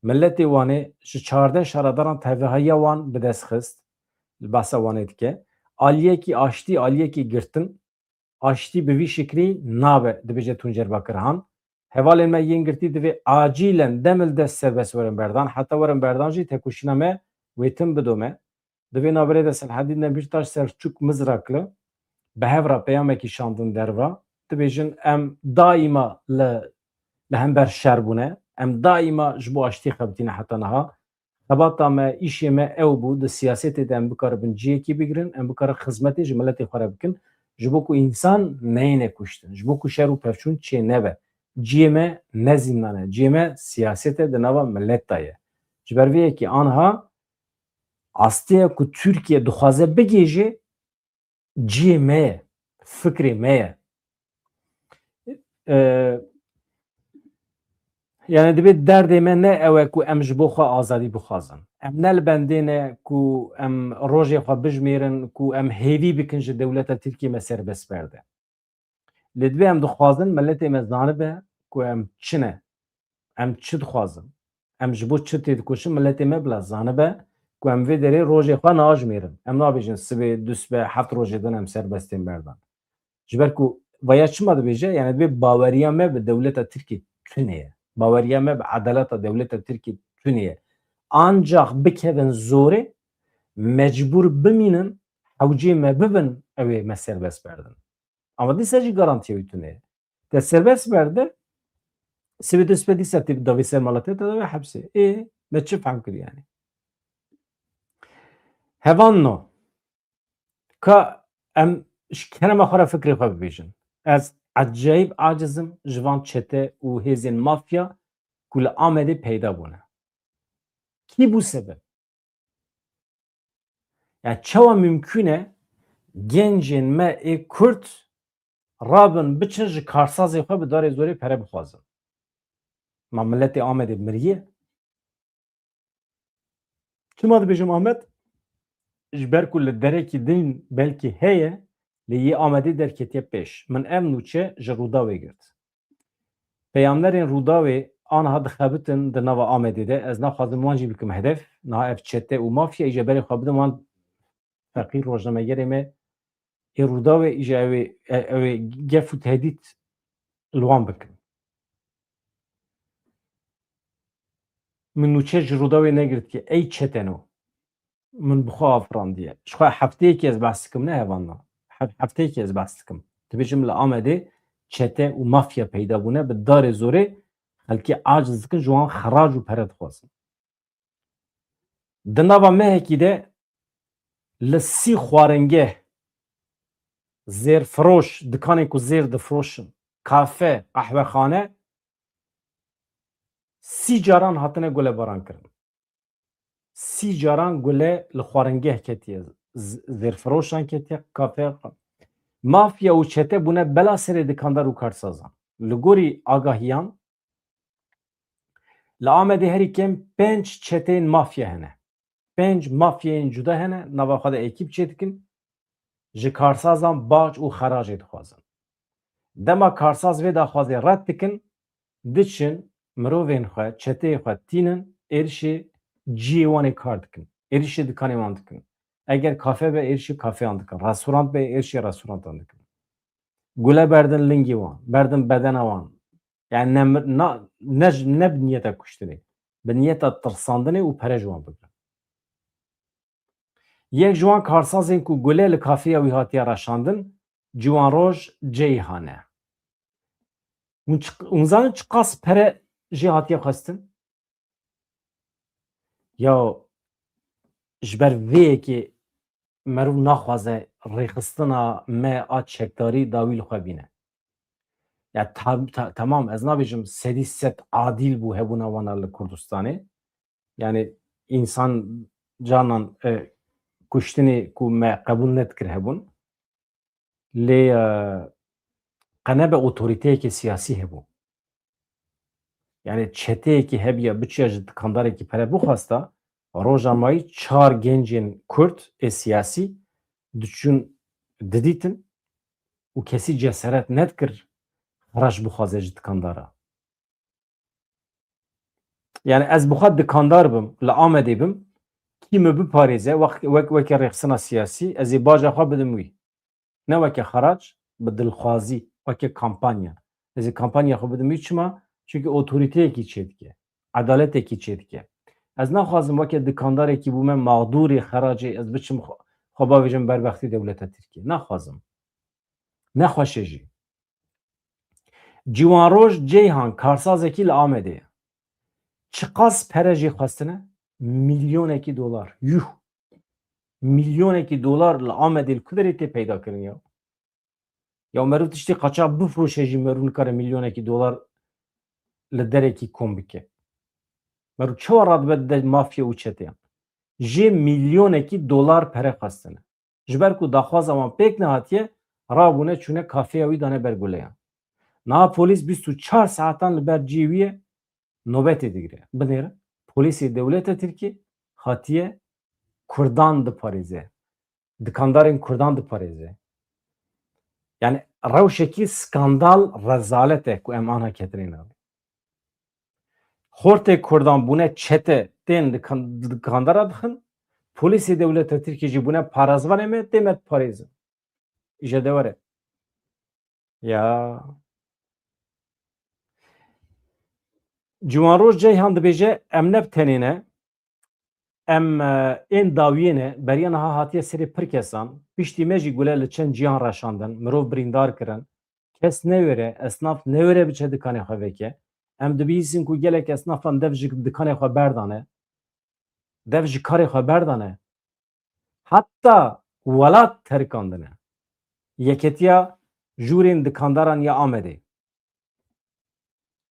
Speaker 1: Milletê Wanê ji 14 şaredaran tevhiya wan bi dest xist li behsa Wanê dike. Aliyekî aştî aliyekî girtin aştî bi vî şeklî nabe dibêje Tuncer Bakirhan. Hevalên me yên girtî divê acîlen demil dest serbest werin berdan heta werin berdan jî tekoşîna me wê tim bidome. Divê navberê de Selahedîn Demirtaş Selçuk Mizraklı bi hev re peyamekî şandin derva dibêjin em daîma li hember şer bûne em daîma ji bo aştî xebitîne heta niha hebata me îşê me ew bû di siyasetê de em bikaribin ciyekî bigirin em bikarin xizmetê ji milletê xwe re bikin ji bo ku însan neyne kuştin ji bo ku şer û pevçûn çê nebe ciyê me ne zîndan e ciyê me siyasetê di nava millet da ye ji ber vê yekî anha astiye ku Türkiye dixwaze bigêje ciyê me ye fikrê me ye yani dibe derdê me ne ew e ku em ji bo xwe azadî bixwazin em ne li bendê ne ku em rojê xwe bijmêrin ku em hêvî bikin ji dewleta Tirkiye me serbest berde lê divê em dixwazin milletê me zanibe ku em çi ne em çi dixwazin em ji bo çi tê dikoşin milletê me bila zanibe ku em vê derê rojê xwe najmêrin em nabêjin sibê dusbe heft rojê din em serbestên berdan ji ber ku vaya çima dibêje yani divê baweriya me bi dewleta Tirkiye tune ye baweriya me bi edaleta dewleta Tirkiye tune ye ancak bikevin zorê mecbûr bimînin Hewcê me bibin ew ê me serbest berdin. Ama dîsa jî garantiye wî tune. Te serbest berde sivê dest pê dîsa tê davê sermala te davê hepsê. Me çi fehm kir yani. Hevan no ka em ji kerema xwe re fikrê xwe bibêjin. Ez ecayîb acizim ji van çete û hêzên mafya ku li Amedê peyda bûne. Kî bû sebeb? Yani çawa mümkün e gencên me ê Kurd rabin biçin ji karsazê xwe bi darê zorê pere bixwazin. Ma milletê Amedê miriye. Çima dibêjim Amed? Ji ber ku li derekî din belkî heye lê yê Amedê derketiye pêş. Min ev nûçe ji Rûdawê girt. Peyamberên Rûdawê aniha dixebitin di nava Amedê de ez naxwazim wan jî bikim hedef. Niha ev çete û mafya îje berê xwe bidin wan feqîr rojnamegerê me ê Rûdawê îje ew ê gef û tehdît li wan bikin. Min nûçe ji Rûdawê negirt ki ey çeteno min bi xwe afirandiye. Ji xwe hefteyekê ez behs dikim ne hevan na. Hefteyekê ez behs dikim. Dibêjim li Amedê çete û mafya peyda bûne bi darê zorê xelkê aciz dikin ji wan xerac û pere dixwazin. Di nava mehekî de li sî xwaringeh zêrfiroş dikanên ku zêr difiroşin kafe qehwexane sî caran hatine gulebaran kirin. Sî caran gule li xwaringeh ketiye zêrfiroşan ketiye kafe mafya û çete bûne bela serê dikandar û karsazan. Li gorî agahiyan li Amedê herî kêm 5 çeteyên mafya hene. 5 mafyayên cuda hene nava xwe de ekîb çê dikin ji karsazan bac û xeracê dixwazin. Dema karsaz vê daxwazê red dikin diçin mirovên xwe çeteyê xwe tînin êrişê ciyê wanê kar dikin. Êrişê dikanê wan dikin. Eger kafe be êrişê kafeyan dikin. Restoran be êrişê restorantan dikin. Gule berdin lingî wan, berdin bedena wan. Yani ne bi niyeta kuştinê, bi niyeta tirsandinê û pere ji wan bigirin. Yek ji wan karsazên ku gule li kafeya wî hatiye reşandin, Ciwanroj Ceyhan e. Hûn zanin çi qas pere jê hatiye xwestin? Ya ji ber vê yekê merov naxwaze rêxistina me a çekdarî dawî li xwe bîne. Ya temam ez nabêjim sedî sed adîl bû hebûna wan li Kurdistanê. Yani însan canan kuştinê ku me qebûl nedikir hebûn. Lê qenebe otorîteyekê siyasî hebû. Yani çeteyekî hebiye biçiya ji dikandarekî pere bixwasta roja mayî 4 gencên Kurd ê siyasî diçûn didîtin û kesî ceseret nedikir xeraş bixwaze ji dikandara. Yani ez bixwe dikandar bim li Amedê bim kî me biparêze weke rêxistina siyasî ez ê baca xwe bidim wî. Ne weke xerac bi dilxwazî weke kampanya. Ez ê kampanya xwe bidim wî çima? Çünkü otorîteyekî çê dike. Edaletekî çê dike. Ez naxwazim weke dikandarekî bû me mağdûrê xeracê ez biçim xwe bavêjim berbextî dewleta Tirkiye. Naxwazim. Nexweşe jî. Ciwanroj Ceyhan karsazekî li Amedê ye. Çi qas pere jê xwestine? Milyonekî dolar. Yuh! Milyonekî dolar li Amedê li ku derê tê peyda kirin ya? Ya merov tiştî qaçax bifroşe jî merov nikare milyonekî dolar li derekî kom bike. Merov çawa radibe dide mafya û çeteyan? Jê milyonekî dolar pere xwestine. Ji ber ku daxwaza wan pêk nehatiye rabûne çûne kafeya wî dane ber guleyan. Niha polîs 24 saetan li ber ciyê wî ye nobetê digire. Binêre polîsê dewleta Tirkî hatiye Kurdan diparêze. Dikandarên Kurdan diparêze. Yani rewşekî skandal rezalet e ku em aniha ketinê navê. Xortê Kurdan bûne çete tên dikandara dixin, polîsê dewleta Tirkiye jî bûne parezvanê me tê me diparêzin. İje de were. Ya Ciwanroj Ceyhan dibêje em ne bi tenê ne em en dawiyene beriyan ha hatiye serê pir kesan piştî me jî gule li çend cihan raşandin mirov birîndar kirin kes newêre esnaf newêre biçe dikanê xwe veke em dibihîzin ku gelek esnafan dev ji dikanê xwe berdane dev ji karê xwe berdane hatta welat terikandine yeketiya jûrên dikandaran ya Amedê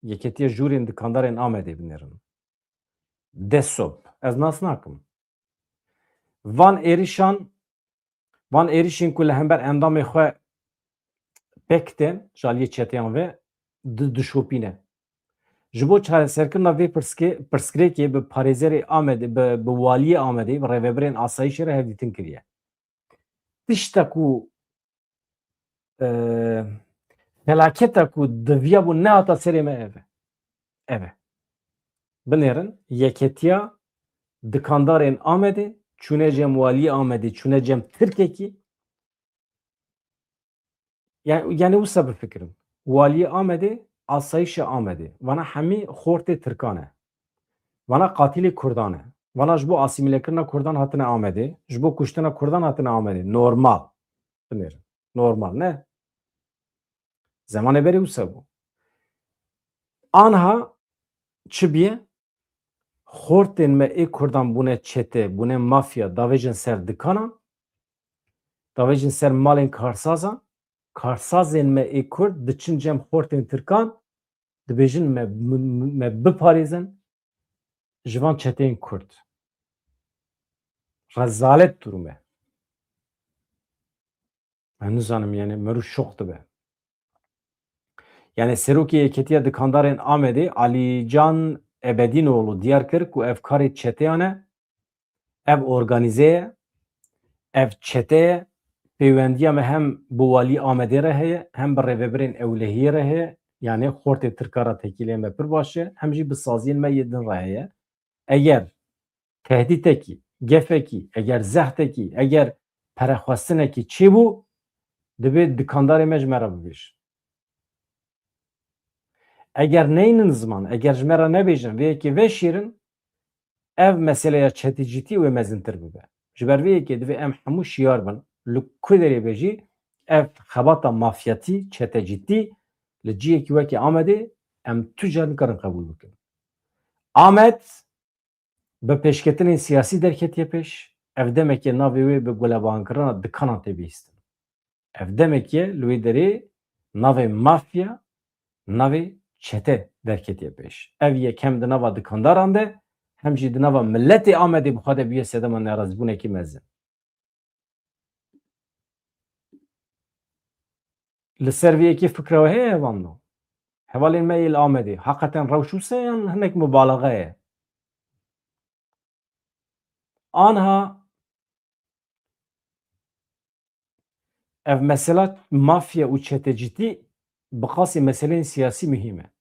Speaker 1: yeketiya jûrên dikandarên Amedê binêrin destsob ez nas nakim van êrişên ku li hember endamê xwe pek tên jaliyê çeteyan ve dişopîne ji bo çareserkirina vê pirsgirêkê bi parêzerê Amedê bi waliyê Amedê bi rêveberên asayişê re hevdîtin kiriye tişta ku felaketa ku diviya bû nehata serê me ev e binêrin yeketiya dikandarên Amedê çûne cem waliyê Amedê çûne cem Tirkekî yani wisa bifikirin waliyê Amedê asayişa Amedê vana hemî xortê Tirkan e vana qatilê Kurdan e vana ji bo asîmîlekirina Kurdan hatine Amedê ji bo kuştina Kurdan hatine Amedê normal binêrin normal ne zemanê berê wisa bû anha çi bîye xortên me ê Kurdan bûne çete bûne mafya davêjin ser dikanan davêjin ser malên karsazan karsazên me ê Kurd diçin cem xortên Tirkan dibêjin me biparêzin ji van çeteyên Kurd rezalet durum e ez nizanim yani mirov şoq dibe yani serokê yeketiya dikandarên Amedê Alîcan Ebedînoğlu diyar kir ku ev karê çeteyan e ev organize ye ev çete ye peywendiya me hem bi walî Amedê re heye hem bi rêveberên ewlehiyê re heye yani xortê Tirkan ra tekîlê me pir baş e hem jî bi saziyên me yê din re heye eger tehdîtekî gefekî eger zehtekî eger perexwestinekî çêbû dibe dikandarê me ji me re bibêje eger neynin ziman eger ji me re nebêjin vê yekê veşêrin ev meseleya çetecîtî wê mezintir bibe ji ber vê yekê divê em hemû şiyar bin li ku derê be jî ev xebata mafyatî çetecîtî li ciyekî wekî Amedê em tu jî nikarin qebûl bikin Amed bi pêşketinên siyasî derketiye pêş ev demek ye navê wê bi gulebankirina dikanan tê bihîstin ev demek ye li wê derê navê mafya navê çete derketiye pêş ev yek hem di nava dikandaran de hem jî di nava milletê Amedê bi xwe de bûye sedema nerazîbûnekî mezin li ser vê yekê fikra we heye hevano hevalên me yê li Amedê heqeten rewş wisa yan hinek mubalağa ye anha ev mesela mafya û çetecîtî bi qasî meseleyên siyasî mühim e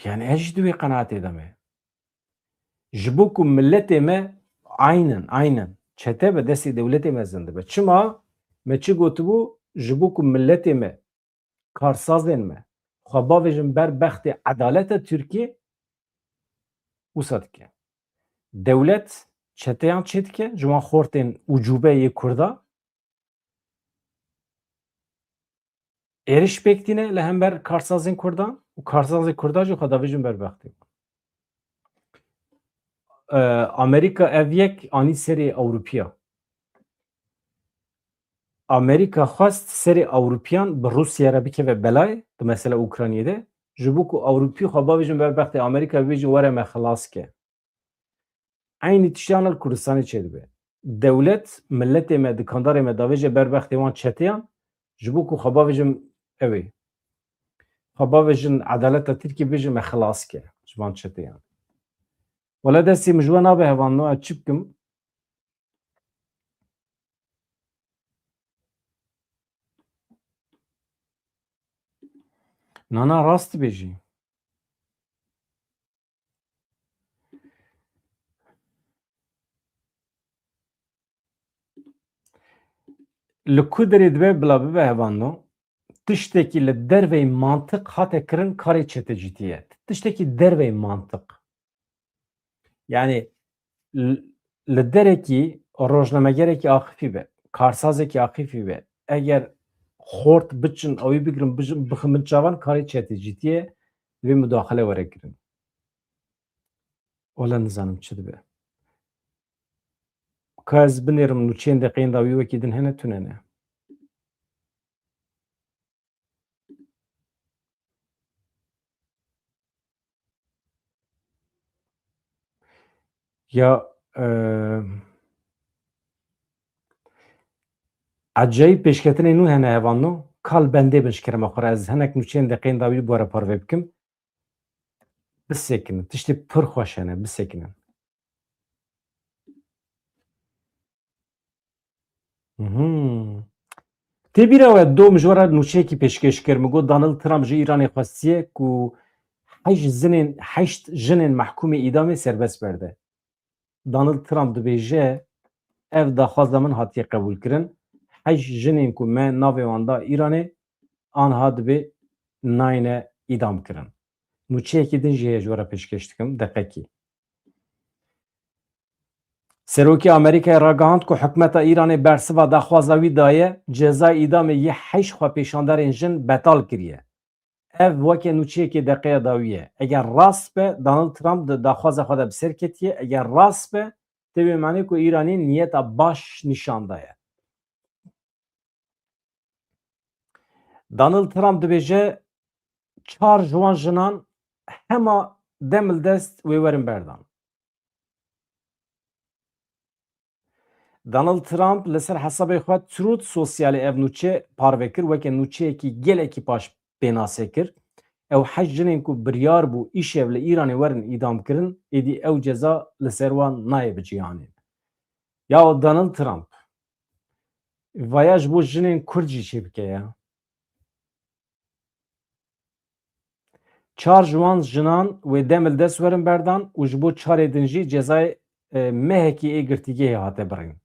Speaker 1: yani ez jî di wê qenaetê de me ji bo ku milletê me aynen çete bi destê dewletê me zin dibe çima me çi gotibû ji bo ku milletê me karsazên me xwe bavêjin ber bextê edaleta Tirkiyê wisa dike dewlet çeteyan çê dike ji wan xortên ucûbeyê Kurda êriş pêk tîne li hember karsazên Kurdan û karsazê Kurda jî xwe davêjin ber bextê Amerîka ev yek anî serê Ewropiya Amerîka xwest serê Ewropiyan bi Rûsya re bikeve belayê di mesela Ukraynayê de ji bo ku Ewropî xwe bavêjin ber bextê Amerîka bibêje were me xilas ke aynî tiştan li Kurdistanê çê dibe dewlet milletê me dikandarê me davêje ber bextê wan çeteyan ji bo ku xwe bavêjin evê xwe bavêjin edaleta Tirkiyê bêje me xilas ke ji van çeteyan wela destê min ji we nabe hevano ez çi bikim nana rast dibêjî li ku derê dibe bila bibe hevano tiştekî li derveyê mantiq hate kirin karê çetecîtî ye tiştekî derveyê mantiq Yani li derekî rojnamegerekî Akifî be, karsazekî Akifî be, eger xort biçin ew bigirin bixin çavan karê ChatGPT'ye divê müdaxile were kirin. Wala nizanim çi dibe. Ka ez binêrim nûçeyên deqeyên dawî wekî din hene tune ne. Ya ecayîb pêşketinê nû hene hevan no, kal bendê bin ji kerema xwe re ez hinek nûçeyên deqeyên dawî were parve bikim, bisekinin. Tiştê pir xweş hene, bisekinin. Tê bîra we dom ji were nûçeyekî pêşkêş kir, min got Donald Trump ji Îranê xwestiye ku heşt jinên mehkûmê îdamê serbest berde. Donald Trump dibêje ev daxwaza min hatiye qebûlkirin. Heşt jinên ku me navê wan da Îranê aniha dibe nayîne îdam kirin. Nûçeyekî din jî heye ji were pêşkêş dikim deqekî. Serokê Amerîkayê ragihand ku hikûmeta Îranê bersiva daxwaza wî daye cezayê îdamê yê heşt xwepêşanderên jin betal kiriye. Ev weke nûçeyekê deqeya dawî ye. Eger rast be Donald Trump di daxwaza xwe de bi ser ketiye. Eger rast be tevê manî ku Îranî niyeta baş nîşan daye. Donald Trump dibêje çar ji wan jinan hema demil dest wê werin berdan. Donald Trump li ser hesabê xwe Truth Socialê ev nûçe parve kir weke nûçeyekî gelekî paş pênasê kir. Ew heşt jinên ku biryar bû îşev li Îranê werin îdam kirin, êdî ew ceza li ser wan nayê bi cîhanê. Ya Donald Trump vaya ji bo jinên Kurd jî çê bike ya. Çar ji wan jinan wê demil dest werin berdan û ji bo çarê din jî cezayê mehekî ê girtîgehê hate birîn.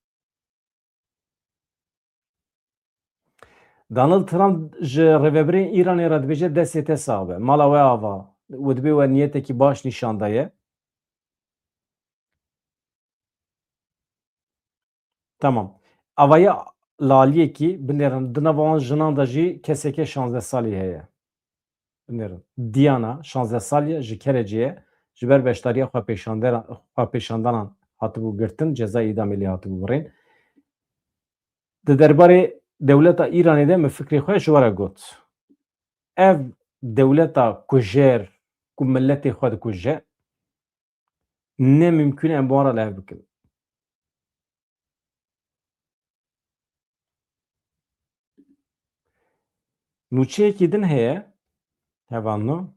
Speaker 1: Donald Trump ji rêveberên Îranê re dibêje destê te sağ be. Mala we ava û dibe we niyetekî baş nîşan daye. Tamam. Avaya laliyekî binêrin di nava wan jinan de jî keseke 16 salî heye. Binêrin. Diana 16 sal ye ji Kerecê ye ji ber beşdariya xwepêşandanan hatibû girtin, cezayê îdamê lê hatibû birîn. Di derbarê dewleta Îranê de min fikrê xwe ji were got. Ev dewleta kujêr ku milletê xwe dikuje nemimkün e em bi wan re li hev bikin. Nûçeyekî din heye hevan no.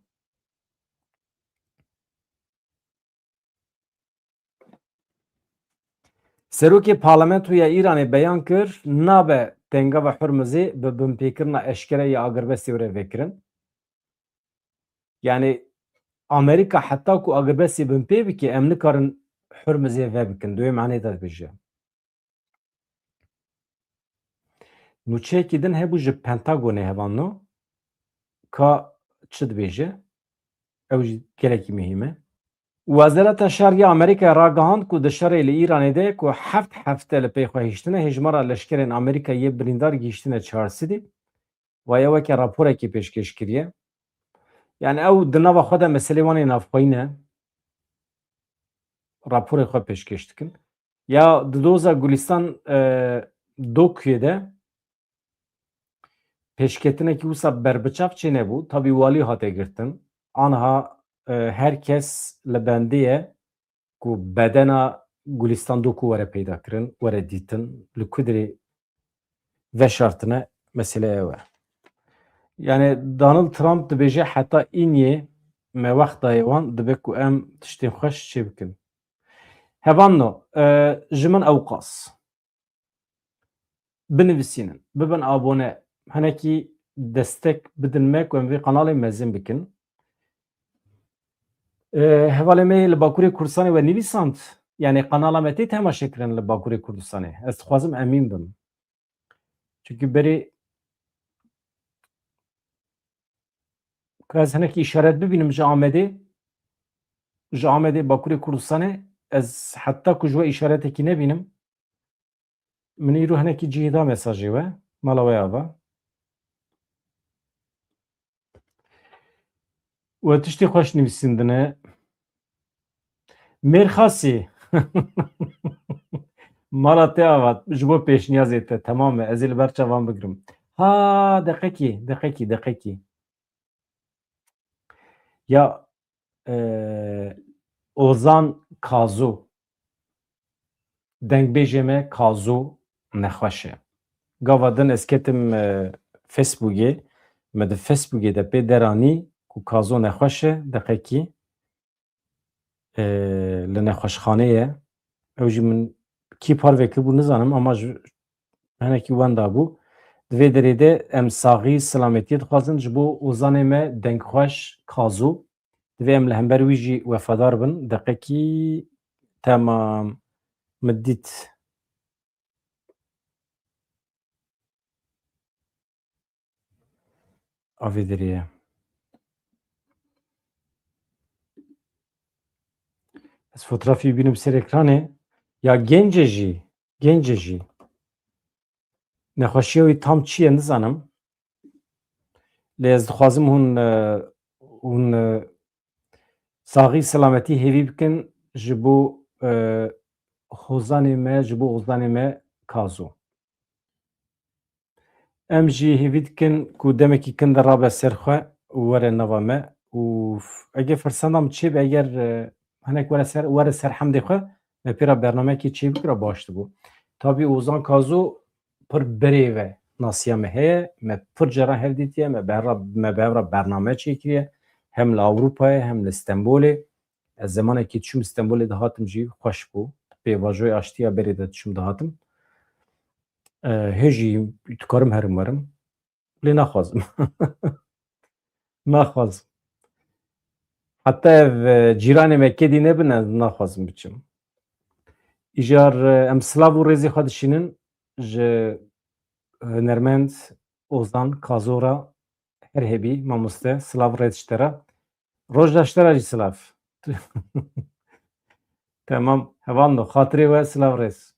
Speaker 1: Serokê Parlamentoya Îranê beyan kir nabe Tengava Hurmuzê bi binpêkirina eşkere ya agirbestê were vekirin. Yani Amerika heta ku agirbestê binpê bike em nikarin Hurmuzê vebikin. Divê manê de dibêje. Nûçeyekî din hebû ji Pentagonê hevan no ka çi dibêje? Ew jî gelekî mühîm e. Wezareta Şerya Amerîkayê ragihand ku di şerê li Îranê de ku heft hefte li pê xwe hîştine hejmara leşkerên Amerîkayê birîndar gihîştine çar sidî. Waya weke raporekî pêşkêş kiriye. Yani ew di nava xwe de meselê wanê navxweyî ne. Raporê xwe pêşkêş dikin. Ya di doza Gulistan Dokuyê de pêşketinekî wisa berbiçav çê nebû. Tabî walî hate girtin. Aniha herkes li bendê ye ku bedena Gulistan Doku were peyda kirin, were dîtin, li Kudrê veşartine mesele ew e. Yani Donald Trump dibêje heta îniyê me wextayê wan dibe ku em tiştên xweş çê bikin. Hevan no ji min ew qas binivîsînin, bibin abone, hinekî destek bidin me ku em vê kanalê mezin bikin. Hevalê me li Bakurê Kurdistanê we nivîsand. Yani kanala me tê temaşe kirin li Bakurê Kurdistanê. Ez dixwazim emîn bim. Çünkü berê ez hinekî îşaret bibînim ji Amedê Bakurê Kurdistanê ez heta ku ji we îşaretekî nebînim, min îro hinekî cihê da mesajê we, mala we ava. We tiştê xweş nivîsîndine. Mêrxasî. Mala te ava ji bo pêşniyazê te temam e, ez ê li ber çavan bigirim. Ha, deqekî. Ya, Ozan Kazo, dengbêjê me Kazo nexweş e. Gava din ez ketim Facebookê, me di Facebookê de pê deranî ku Kazo nexweş e, deqekî li nexweşxaneyê ye. Ew jî min kî parve kibû nizanim ama ji hinekî wenda bû. Di vê derê de em saxî silametiyê dixwazin ji bo ozanê me dengxweş Kazo. Divê em li hember wî jî wefadar bin. Deqekî temam. Min dît. Avê derê ye. Ez fotoğrafî bînim ser ekranê. Ya gencê jî nexweşiya wî tam çi ye nizanim. Lê ez dixwazim hûn saxî silametî hêvî bikin ji bo hozanê me, ji bo ozanê me Kazo. Em jî hêvî dikin ku demekî kin de rabe ser xwe û were nava me û eger firsenda min çêbe eger hinek were ser hemdê xwe me pêra bernameyekê çê bikira baş dibû. Tabî Ozan Kazo pir birê ve nasiya me heye, me pir caran hev dîtiye, me bi hev re bername çêkiriye hem li Ewropayê hem li Stenbolê. Ez zemanekî çûm Stenbolê dihatim jî xweş bû. Pêvajoya aştiya berê de çûm dihatim. Hêjî dikarim herim werim. Lê naxwazim. Naxwazim. Heta ev cîranê me kedî nebin ez naxwazim biçim. Îjar em silav û rêzê xwe dişînin ji hunermend Ozan Kazo re her hebî mamoste silav rêz ji te re. Roj ji te re jî silav. Temam. Hevando xatirê we silav rêz.